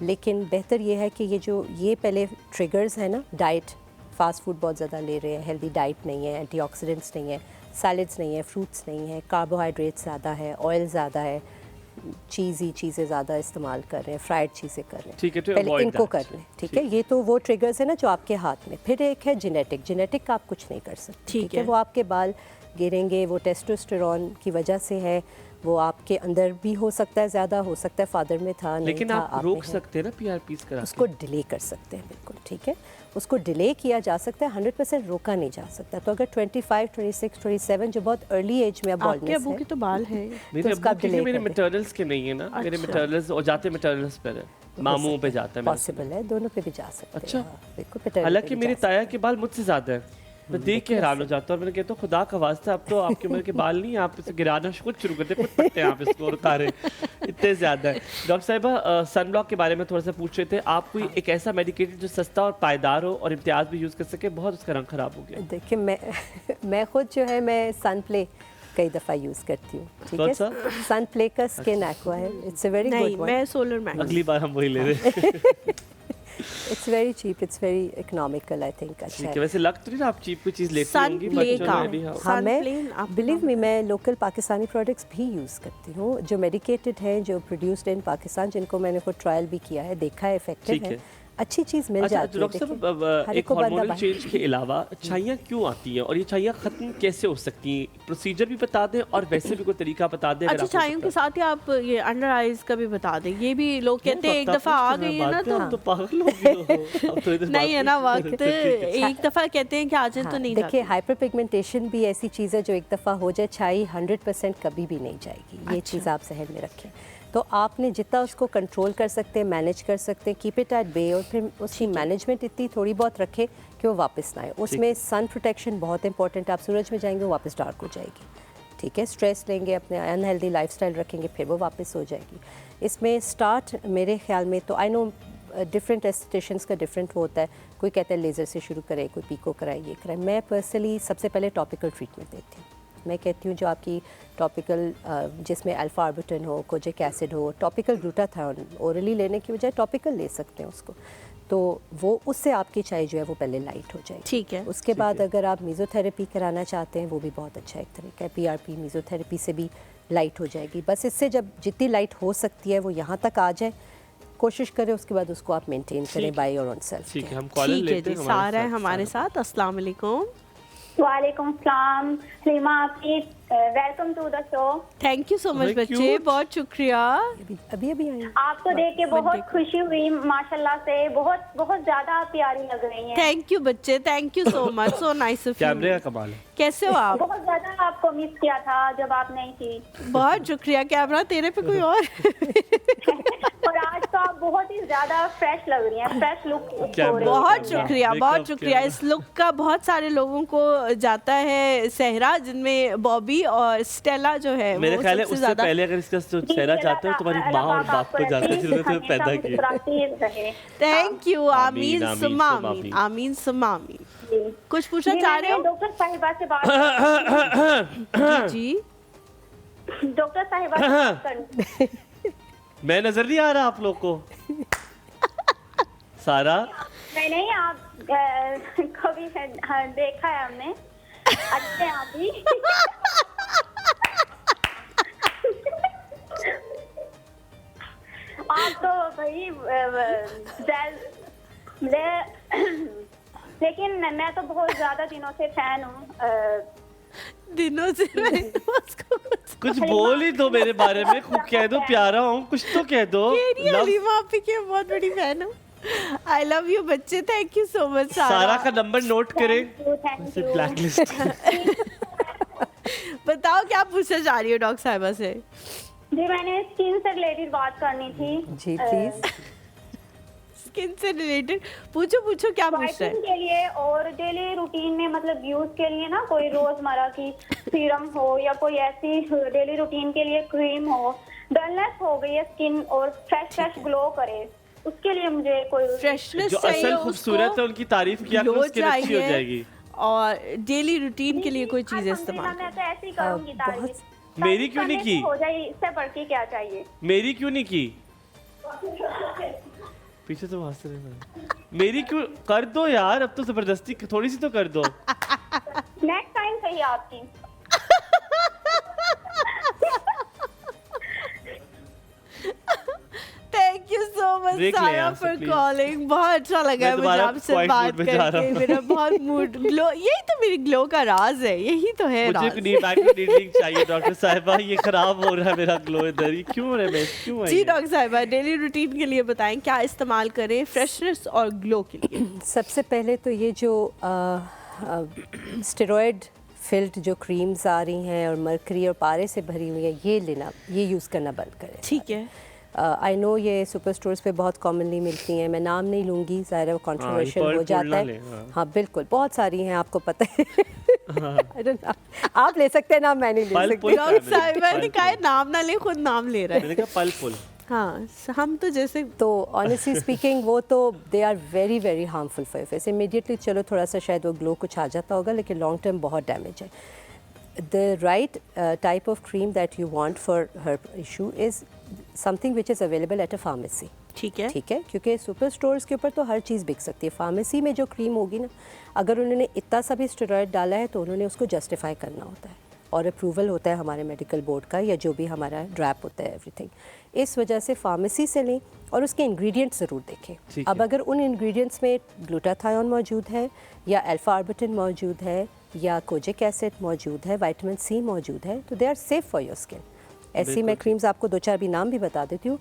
लेकिन बेहतर ये है कि ये पहले ट्रिगर्स है ना, डाइट, फास्ट फूड बहुत ज़्यादा ले रहे हैं, हेल्दी डाइट नहीं है, एंटीऑक्सीडेंट्स नहीं है, सैलड्स नहीं है, फ्रूट्स नहीं है, कार्बोहाइड्रेट्स ज़्यादा है, ऑयल ज़्यादा है, चीज़ी चीज़ें ज़्यादा इस्तेमाल कर रहे हैं, फ्राइड चीज़ें कर रहे हैं, ठीक है, तो पहले इनको कर लें, ठीक है। ये तो वो ट्रिगर्स है ना जो आपके हाथ में। फिर एक है जेनेटिक का आप कुछ नहीं कर सकते, ठीक है। वो आपके बाल गिरेंगे, वो टेस्टोस्टेरोन की वजह से है, वो आपके अंदर भी हो सकता है, ज़्यादा हो सकता है, फादर में था नहीं, लेकिन था, आप रोक सकते हैं ना PRPs करा के। उसको डिले कर सकते हैं, बिल्कुल ठीक है, उसको डिले किया जा सकता है, 100% रोका नहीं जा सकता। तो अगर 25, 26, 27 जो बहुत अर्ली एज में अब बॉल्डनेस है, आपके अबू के तो बाल हैं, मेरे अबू के, मेरे मैटरनल्स के नहीं है ना, मेरे मैटरनल्स और जाते मैटरनल्स पर है, मामू पे जाता है, पॉसिबल है, दोनों पे भी जा सकते हैं। अच्छा, बिल्कुल। हालांकि मेरी ताया के बाल मुझसे ज़्यादा है, मैं देख के हैरान हो जाता हूँ और मैंने कहता हूँ खुदा का वास्ता, अब तो आपकी उम्र के बाल नहीं, आप इसे गिराना खुद शुरू करते, खुद पड़ते हैं आप इसको और उतारे, इतने ज़्यादा है। डॉक्टर साहिबा, सनब्लॉक के बारे में थोड़ा सा पूछ रहे थे आप, कोई एक ऐसा मेडिकेटेड जो सस्ता और पायदार हो और इम्तियाज़ भी यूज़ कर सके, बहुत उसका रंग ख़राब हो गया। देखिए, मैं खुद जो है, मैं सन प्ले कई दफ़ा यूज़ करती हूँ, ठीक है। सन प्ले का स्किन एक्वा है, it's a very good one. मैं सोलर मैक्स, अगली बार हम वही ले रहे It's very cheap, it's very economical, I think. अच्छा है। वैसे लग तो नहीं आप चीप कोई चीज़ लेती होंगी बच्चों में भी। हाँ, मैं बिलीव मी, मैं लोकल पाकिस्तानी प्रोडक्ट्स भी यूज़ करती हूँ जो मेडिकेटेड हैं, जो प्रोड्यूस्ड इन पाकिस्तान, जिनको मैंने खुद ट्रायल भी किया है, देखा है इफेक्टिव है, अच्छी चीज़ मिल जाती है। डॉक्टर साहब, एक हार्मोनल चेंज के अलावा छाइयाँ क्यों आती हैं और ये छाइयाँ ख़त्म कैसे हो सकती हैं? प्रोसीजर भी बता दें और वैसे भी कोई तरीका बता दें। अच्छा, छाइयों के साथ ही आप ये अंडर आइज का भी बता दें। ये भी लोग कहते हैं एक दफ़ा आ गई है ना तो पागल हो नहीं है ना वक्त, एक दफ़ा कहते हैं कि आ जाए तो नहीं। देखिए, हाइपर पिगमेंटेशन भी ऐसी चीज़ है जो एक दफ़ा हो जाए, छाई 100% कभी भी नहीं जाएगी, ये चीज़ आप जहन में रखें। तो आपने जितना उसको कंट्रोल कर सकते हैं, मैनेज कर सकते हैं, कीप इट एट बे, और फिर उसकी मैनेजमेंट इतनी थोड़ी बहुत रखें कि वो वापस ना आए। उसमें सन प्रोटेक्शन बहुत इंपॉर्टेंट है, आप सूरज में जाएंगे वो वापस डार्क हो जाएगी, ठीक है। स्ट्रेस लेंगे, अपने अनहेल्दी लाइफस्टाइल रखेंगे, फिर वो वापस हो जाएगी। इसमें स्टार्ट मेरे ख्याल में तो, आई नो डिफरेंट एस्थेटिशियंस का डिफरेंट वो होता है, कोई कहता है लेज़र से शुरू करें, कोई पीको कराए, ये कराए। मैं पर्सनली सबसे पहले टॉपिकल ट्रीटमेंट देती हूँ। मैं कहती हूँ जो आपकी टॉपिकल, जिसमें अल्फा आर्बुटिन हो, कोजिक एसिड हो, टॉपिकल ग्लूटाथायोन, ओरली लेने की बजाय टॉपिकल ले सकते हैं उसको, तो वो उससे आपकी चाय जो है वो पहले लाइट हो जाएगी, ठीक है। उसके बाद अगर आप मीज़ोथेरेपी कराना चाहते हैं, वो भी बहुत अच्छा एक तरीका है। PRP मीज़ोथेरेपी से भी लाइट हो जाएगी। बस इससे जब जितनी लाइट हो सकती है वो यहाँ तक आ जाए, कोशिश करें, उसके बाद उसको आप मेंटेन करें बाय योर ओन सेल्फ। ठीक है, हम कॉल लेते हैं। सारा है हमारे साथ। अस्सलाम वालेकुम। वालेकुम सलाम। रीमा, आपकी welcome to the show. Thank you so much बच्चे, बहुत शुक्रिया। अभी आई आपको देख के बहुत खुशी हुई, माशाल्लाह से बहुत बहुत ज्यादा आप प्यारी लग रही हैं। थैंक यू बच्चे, thank you so much, so nice of you. कैमरे का कमाल है। कैसे हो आप? बहुत ज्यादा आपको मिस किया था जब आप नहीं थी। बहुत शुक्रिया। कैमरा तेरे पे कोई और और आज तो आप बहुत ही ज्यादा फ्रेश लग रही हैं, फ्रेश लुक हो रही है। बहुत शुक्रिया, बहुत शुक्रिया। इस लुक का बहुत सारे लोगों को जाता है सहरा, जिनमें बॉबी और स्टेला जो है, मेरे ख्याल है उससे पहले अगर इसका सहरा जाता है तुम्हारी माँ और बाप को जाता है जिन्होंने तुम्हें पैदा किया। Thank you. आमीन सुम्मा आमीन, आमीन सुम्मा आमीन। कुछ पूछना चाह रहे हो? डॉक्टर साहिबा से बात जी। डॉक्टर साहिबा से बात करनी। मैं नजर नहीं आ रहा आप लोग को? सारा नहीं, आप कभी देखा है हमने, अच्छे आप भी। आप तो भाई लेकिन मैं तो बहुत ज्यादा दिनों से फैन हूँ। दिनों से मैं तो उसको कुछ बोल ही दो मेरे बारे में, खूब कह दो प्यारा हूँ, कुछ तो कह दो। हलीमा आपकी की बहुत बड़ी फैन हूँ। आई लव यू बच्चे, थैंक यू सो मच। सारा का नंबर नोट करें, ब्लैकलिस्ट। बताओ क्या पूछना चाह रही हो डॉक्टर साहिबा से? जी मैंने स्किन से रिलेटेड बात करनी थी। जी प्लीज। स्किन से रिलेटेड पूछो क्या पूछ रहे हैं? के लिए और डेली रूटीन में मतलब यूज के लिए ना, कोई रोजमर्रा की सीरम हो या कोई ऐसी डेली रूटीन के लिए क्रीम हो, डलनेस हो गई है स्किन और फ्रेश ग्लो करे, उसके लिए मुझे कोई फ्रेशनेस जो असल खूबसूरत है उनकी तारीफ किया करो, स्किन अच्छी हो जाएगी। और डेली रूटीन के लिए कोई चीज इस्तेमाल। मैं तो ऐसे ही करूंगी तारीफ। मेरी क्यों नहीं की? हो जाए, इससे बढ़ के क्या चाहिए? मेरी क्यों नहीं की? पीछे तो हंस रहे हैं। मेरी क्यों कर दो यार, अब तो जबरदस्ती थोड़ी सी तो कर दो। नेक्स्ट टाइम सही आपकी। थैंक यू सो मच सारा फॉर कॉलिंग। बहुत अच्छा लगा है मुझे आपसे बात करके। मेरा बहुत मूड ग्लो, यही तो मेरी ग्लो का राज है, यही तो है राज। मुझे नीड चाहिए डॉक्टर साहिबा, ये खराब हो रहा है मेरा ग्लो इधर ही। क्यों है मैं क्यों? जी डॉक्टर साहिबा, डेली रूटीन के लिए बताएं क्या इस्तेमाल करें फ्रेशनेस और ग्लो के लिए? सबसे पहले तो ये जो स्टेरॉयड फिल्ड जो क्रीम्स आ रही हैं और मरकरी और पारे से भरी हुई है, ये लेना, ये यूज़ करना बंद करें। ठीक है। आई नो ये सुपर स्टोर्स पे बहुत कॉमनली मिलती हैं, मैं नाम नहीं लूँगी, ज़ाहिर है वो कंट्रोवर्शियल हो जाता है। हाँ बिल्कुल, बहुत सारी हैं, आपको पता है। आप ले सकते हैं नाम, मैं नहीं ले सकती। डॉक्टर साहिबा ने कहा नाम ना ले, खुद नाम ले रहा है। मैंने कहा पल पुल। हाँ, हम तो जैसे तो ऑनेस्टली स्पीकिंग वो तो they are very very harmful for face. Immediately चलो थोड़ा सा शायद वो ग्लो कुछ आ जाता होगा, लेकिन लॉन्ग टर्म बहुत डैमेज है। The right type of cream that you want for her issue is something which is available at a pharmacy. ठीक है, ठीक है, क्योंकि सुपर स्टोर्स के ऊपर तो हर चीज़ बिक सकती है। फार्मेसी में जो क्रीम होगी ना, अगर उन्होंने इतना सा भी स्टेरॉयड डाला है तो उन्होंने उसको जस्टिफाई करना होता है और अप्रूवल होता है हमारे मेडिकल बोर्ड का, या जो भी हमारा ड्रैप होता है एवरीथिंग। इस वजह से फार्मेसी से लें और उसके इंग्रेडिएंट्स ज़रूर देखें। अब अगर उन इंग्रेडिएंट्स में ग्लूटाथायोन मौजूद है या अल्फा आर्बिटिन मौजूद है या कोजिक एसिड मौजूद है, विटामिन सी मौजूद है, तो they are safe for your skin. ऐसी मैं क्रीम्स आपको 2-4 भी नाम भी बता देती हूँ,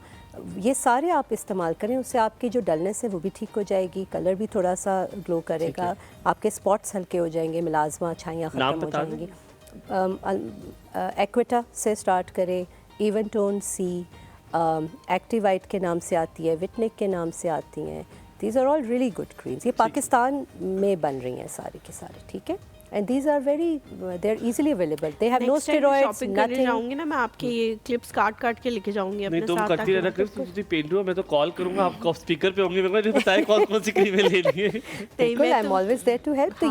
ये सारे आप इस्तेमाल करें, उससे आपकी जो डलनेस है वो भी ठीक हो जाएगी, कलर भी थोड़ा सा ग्लो करेगा, आपके स्पॉट्स हल्के हो जाएंगे, मिलाजमा छाइयाँ ख़त्म हो जाएंगी। एक्विटा से स्टार्ट करें, इवन टोन सी, एक्टिवाइट के नाम से आती है, विटनिक के नाम से आती हैं। These are all really good creams. ये पाकिस्तान में बन रही हैं सारी की सारी, ठीक है। And these are very, they are easily available. They have no steroids, nothing. जाऊंगी ना मैं, आपके ये क्लिप्स काट के लेके जाऊंगी अपने साथ। नहीं, तुम करती रहना क्लिप्स, तुम पेंट हो, मैं तो कॉल करूंगा, आपको स्पीकर पे होंगे, मेरे को बताएं कौन सी क्रीमें लेनी है। बिल्कुल, I am always there to help. तो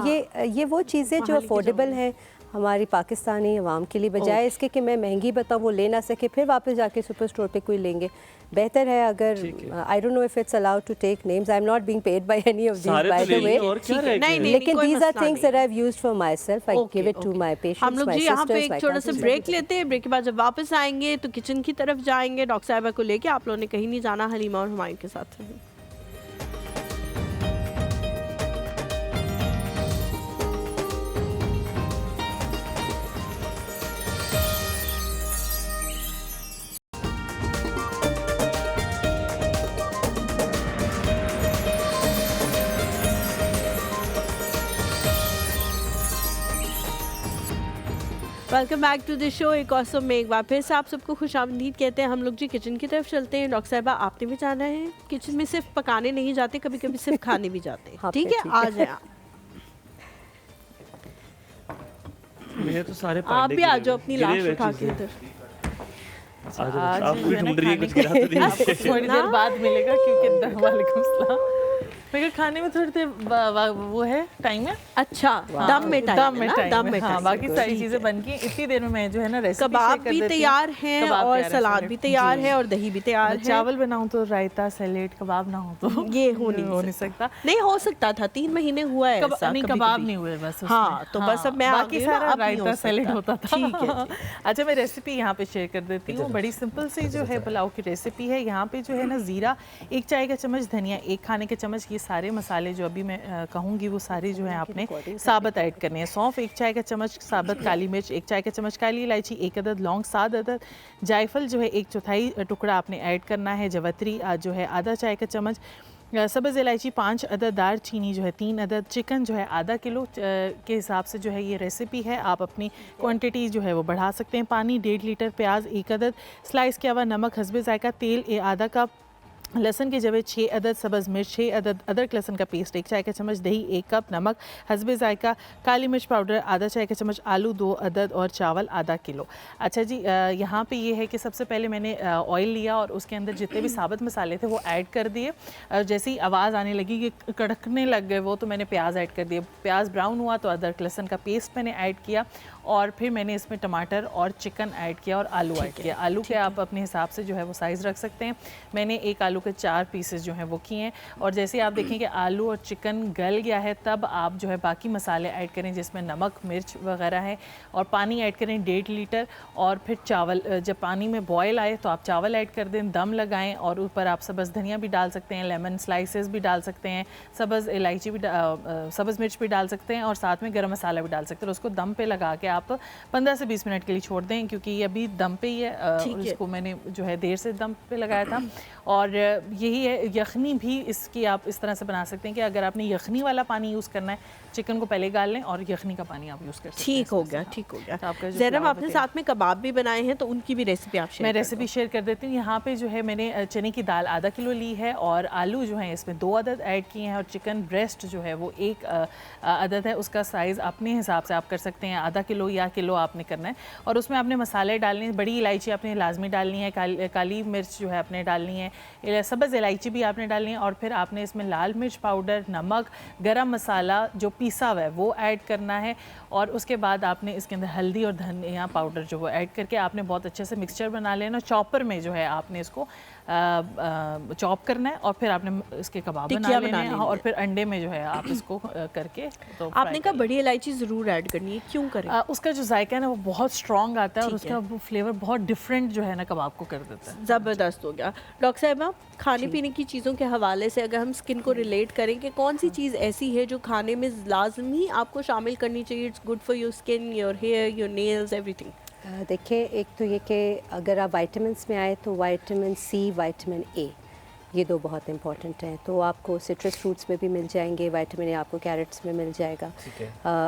ये वो चीज़ें जो अफोर्डेबल हैं हमारी पाकिस्तानी अवाम के लिए, बजाय इसके कि मैं महंगी बताऊँ वो ले ना सके फिर वापस जाके सुपर स्टोर पे कोई लेंगे। बेहतर है अगर, I don't know if it's allowed to take names, I am not being paid by any of these by the way, लेकिन these are things that I have used for myself, I give it to my patients. हम लोग जी यहाँ पे एक छोटा सा break लेते हैं, ब्रेक के बाद जब वापस आएंगे तो किचन की तरफ जाएंगे, डॉक्टर साहिबा को लेके। आप लोगों ने कहीं नहीं जाना, हलीमा और हुमायूं के साथ रहें। Welcome back to the show. एक और में एक बार फिर से आप सबको खुशामदीद कहते हैं। हम लोग जी किचन की तरफ चलते हैं। डॉक्टर साहिबा, आपने भी जाना है किचन में? सिर्फ पकाने नहीं जाते, कभी कभी सिर्फ खाने भी जाते हैं। ठीक है, आ जाए मेरे तो सारे आप भी आ जाओ अपनी लाश उठा के इधर। आप भी ढूंढ रही है कुछ गिरा तो नहीं? थोड़ी देर बाद मिलेगा क्योंकि वालेकुम सलाम। मगर खाने में थोड़ी देर वो है टाइम है। अच्छा, दम में टाइम है, दम में हाँ, बाकी सारी चीज़ें बन गई इतनी देर में मैं जो है ना रेसिपी कबाब भी तैयार हैं और सलाद भी तैयार है और दही भी तैयार है। चावल बनाऊं तो रायता सैलेड कबाब ना हो तो ये हो नहीं सकता। नहीं हो सकता था, 3 महीने हुआ है ऐसा। नहीं कबाब नहीं हुए बस। हाँ तो बस अब मैं बाकी सारा रायता सैलेड होता था। ठीक है। अच्छा मैं रेसिपी यहाँ पे शेयर कर देती हूँ। बड़ी सिंपल सी जो है पुलाव की रेसिपी है। यहाँ पे जो है ना जीरा 1 चाय का चम्मच, धनिया 1 खाने के चम्मच, ये सारे मसाले जो अभी मैं कहूँगी वो सारे जो है आपने साबुत ऐड करने हैं। सौंफ 1 चाय का चम्मच साबुत, काली मिर्च 1 चाय का चम्मच, काली इलायची 1 अदद, लौंग 7 अदद, जायफल जो है 1/4 टुकड़ा आपने ऐड करना है, जवत्री जो है आधा चाय का चम्मच, सब्ज़ इलायची 5 अदद, दार चीनी जो है 3 अदद, चिकन जो है आधा किलो के हिसाब से जो है ये रेसिपी है। आप अपनी क्वांटिटी जो है वो बढ़ा सकते हैं। पानी 1.5 लीटर, प्याज 1 अदद, स्लाइस किया हुआ नमक हस्बे जायका, तेल आधा कप, लहसुन के जवे 6 अदद, सब्ज़ मिर्च 6 अदद, अदरक लहसुन का पेस्ट 1 चाय का चम्मच, दही 1 कप, नमक हस्बे जायका, काली मिर्च पाउडर आधा चाय का चम्मच, आलू 2 अदद और चावल आधा किलो। अच्छा जी, यहाँ पे ये है कि सबसे पहले मैंने ऑयल लिया और उसके अंदर जितने भी साबुत मसाले थे वो ऐड कर दिए। जैसे ही आवाज़ आने लगी कि कड़कने लग गए वो, तो मैंने प्याज ऐड कर दिए। प्याज ब्राउन हुआ तो अदरक लहसुन का पेस्ट मैंने ऐड किया और फिर मैंने इसमें टमाटर और चिकन ऐड किया और आलू ऐड किया। आलू के आप अपने हिसाब से जो है वो साइज़ रख सकते हैं। मैंने 1 आलू के 4 पीसेस जो हैं वो किए हैं। और जैसे आप देखें कि आलू और चिकन गल गया है तब आप जो है बाकी मसाले ऐड करें जिसमें नमक मिर्च वगैरह है, और पानी ऐड करें 1.5 लीटर। और फिर चावल, जब पानी में बॉयल आए तो आप चावल ऐड कर दें, दम लगाएं और ऊपर आप सब्ज़ धनिया भी डाल सकते हैं, लेमन स्लाइसेस भी डाल सकते हैं, सब्ज़ इलायची भी सब्ज़ मिर्च भी डाल सकते हैं और साथ में गरम मसाला भी डाल सकते हैं। उसको दम पे लगा के आप 15 से 20 मिनट के लिए छोड़ दें, क्योंकि ये अभी दम पे ही है। इसको मैंने जो है देर से दम पे लगाया था। और यही है, यखनी भी इसकी आप इस तरह से बना सकते हैं कि अगर आपने यखनी वाला पानी यूज़ करना है, चिकन को पहले गाल लें और यखनी का पानी आप यूज़ कर सकते हैं। ठीक हो गया, ठीक हो गया। ज़ैनब आपने साथ में कबाब भी बनाए हैं तो उनकी भी रेसिपी आप शेयर। मैं रेसिपी शेयर कर देती हूँ। यहाँ पे जो है मैंने चने की दाल आधा किलो ली है और आलू जो है इसमें 2 अदद ऐड किए हैं और चिकन ब्रेस्ट जो है वो 1 अदद है। उसका साइज़ अपने हिसाब से आप कर सकते हैं, आधा किलो या किलो आपने करना है। और उसमें आपने मसाले डालने हैं, बड़ी इलायची आपने लाजमी डालनी है, काली मिर्च जो है आपने डालनी है, सब्ज़ इलायची भी आपने डालनी है। और फिर आपने इसमें लाल मिर्च पाउडर, नमक, गरम मसाला जो पिसा हुआ है वो ऐड करना है। और उसके बाद आपने इसके अंदर हल्दी और धनिया पाउडर जो वो ऐड करके आपने बहुत अच्छे से मिक्सचर बना लेना। चॉपर में जो है आपने इसको चॉप करना है और फिर आपने इसके कबाब बना लेने हैं और फिर अंडे में जो है आप इसको करके तो आपने कहा बड़ी इलायची ज़रूर ऐड करनी है, क्यों करें? उसका जो जायका है ना वो बहुत स्ट्रॉन्ग आता है और उसका फ्लेवर बहुत डिफरेंट जो है ना कबाब को कर देता है। ज़बरदस्त हो गया। डॉक्टर साहिबा, खाने पीने की चीज़ों के हवाले से अगर हम स्किन को रिलेट करें कि कौन सी चीज़ ऐसी है जो खाने में लाजमी आपको शामिल करनी चाहिए, it's good for your skin, your hair, your nails, everything? देखिए, एक तो ये कि अगर आप विटामिन्स में आए तो विटामिन सी, विटामिन ए, ये 2 बहुत इंपॉर्टेंट हैं। तो आपको सिट्रस फ्रूट्स में भी मिल जाएंगे, विटामिन ए आपको कैरेट्स में मिल जाएगा।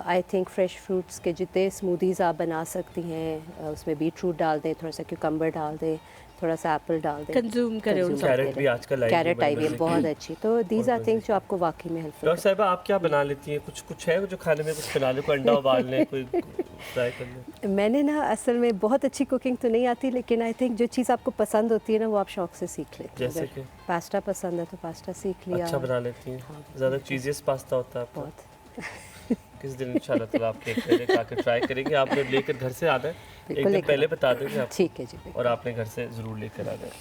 आई थिंक फ्रेश फ्रूट्स के जितने स्मूदीज़ आप बना सकती हैं उसमें बीटरूट डाल दें, थोड़ा सा क्यूकम्बर डाल दें, थोड़ा सा एप्पल डाल दें, कंज्यूम करें। कैरेट भी आजकल कैरेट आई है बहुत अच्छी। तो दीज आर थिंग्स जो आपको वाकई में हेल्पफुल। डॉक्टर साहिबा, आप क्या बना लेती हैं? कुछ है जो खाने में कुछ बना ले, कोई अंडा उबालने, कोई ट्राई कर ले? मैंने ना असल में बहुत अच्छी कुकिंग तो नहीं आती, लेकिन आई थिंक जो चीज़ आपको पसंद होती है ना वो आप शौक से सीख लेते हैं। जैसे कि पास्ता पसंद है तो पास्ता सीख लिया। अच्छा बना लेती हैं? ज़्यादा चीज़ियस पास्ता होता है आपका? बहुत। किस दिन इंशाल्लाह तक आपके एक आके ट्राई करेंगे। आप लोग लेकर घर से आ जाए, एक दिन पहले बता देंगे आप। ठीक है जी, और आपने घर से ज़रूर लेकर आ जाए।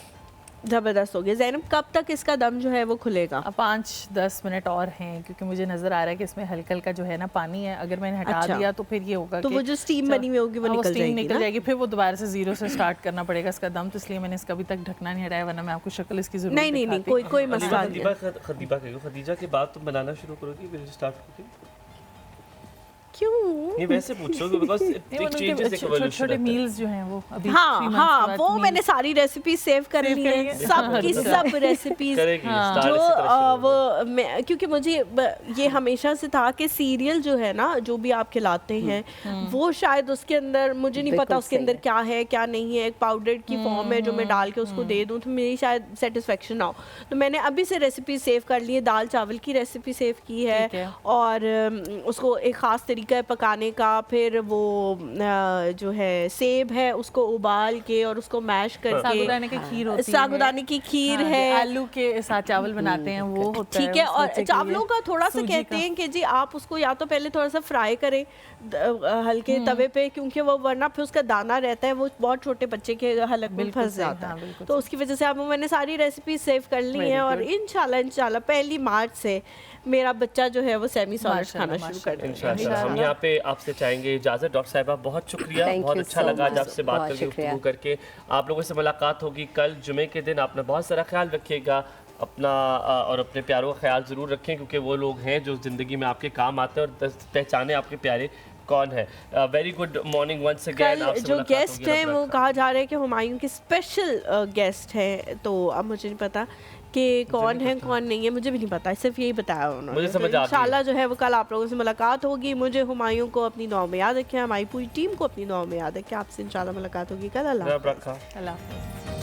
ज़बरदस्त हो गया। ज़ैनब, कब तक इसका दम जो है वो खुलेगा? 5-10 मिनट और हैं, क्योंकि मुझे नज़र आ रहा है कि इसमें हल्का हल्का जो है ना पानी है। अगर मैंने हटा दिया तो फिर ये होगा तो वो जो स्टीम बनी हुई होगी वो निकल जाएगी, फिर वो दोबारा से 0 से स्टार्ट करना पड़ेगा इसका दम। तो इसलिए मैंने इसका अभी तक ढकना नहीं हटाया, वरना मैं आपको शक्ल इसकी जरूर नहीं, कोई मसला नहीं। खदीजा के बाद तुम बनाना शुरू करोगी, फिर स्टार्ट करोगी? क्यों? ये वैसे पूछ रहा हूँ बिकॉज़ इट चेंजेस एक एवोल्यूशन। छोटे मील्स जो हैं वो अभी हाँ वो मैंने सारी रेसिपी सेव कर ली है, सबकी सब रेसिपीज जो वो क्योंकि मुझे ये हमेशा से था कि सीरियल जो है ना जो भी आप खिलाते हैं वो शायद उसके अंदर मुझे नहीं पता उसके अंदर क्या है क्या नहीं है, एक पाउडर की फॉर्म है जो मैं डाल के उसको दे दूँ तो मेरी शायद सेटिस्फेक्शन ना हो। तो मैंने अभी से रेसिपी सेव कर ली है, दाल चावल की रेसिपी सेव की है और उसको एक ख़ास तरीके तरीका है पकाने का। फिर वो जो है सेब है उसको उबाल के और उसको मैश करके साबूदाने की खीर होती है, साबूदाने की खीर है, आलू के साथ चावल बनाते हैं वो होता है। ठीक है, और चावलों का थोड़ा सा कहते हैं कि जी आप उसको या तो पहले थोड़ा सा फ्राई करें हल्के तवे पे, क्योंकि वो वरना फिर उसका दाना रहता है वो बहुत छोटे बच्चे के हलक में फंस जाता है। तो उसकी वजह से अब मैंने सारी रेसिपी सेव कर ली हैं और इंशाल्लाह 1 मार्च से मेरा बच्चा जो है वो सेमी सॉलिड खाना शुरू कर देगा। इंशाल्लाह। हम यहाँ पे आपसे चाहेंगे इजाज़त। डॉक्टर साहिबा बहुत शुक्रिया, बहुत अच्छा लगा आज आपसे बात करके, गुफ्तगू करके। आप लोगों से मुलाकात होगी कल जुमे के दिन। आपने बहुत सारा ख्याल रखिएगा अपना और अपने प्यारों का ख्याल ज़रूर रखें, क्योंकि वो लोग हैं जो ज़िंदगी में आपके काम आते हैं और पहचाने आपके प्यारे कौन है। Very good morning once again. जो गेस्ट हैं वो कहा जा रहा है कि हुमायूं के स्पेशल गेस्ट हैं, तो अब मुझे नहीं पता कि कौन है कौन नहीं है, मुझे भी नहीं पता, सिर्फ यही बताया उन्होंने। मुझे समझ आता है। इंशाल्लाह जो है वो कल आप लोगों से मुलाकात होगी। मुझे हुमायूं को अपनी दुआ में याद रखें, हमारी पूरी टीम को अपनी दुआ में याद रखें। आपसे इंशाल्लाह मुलाकात होगी कल। अल्लाह हाफ़िज़।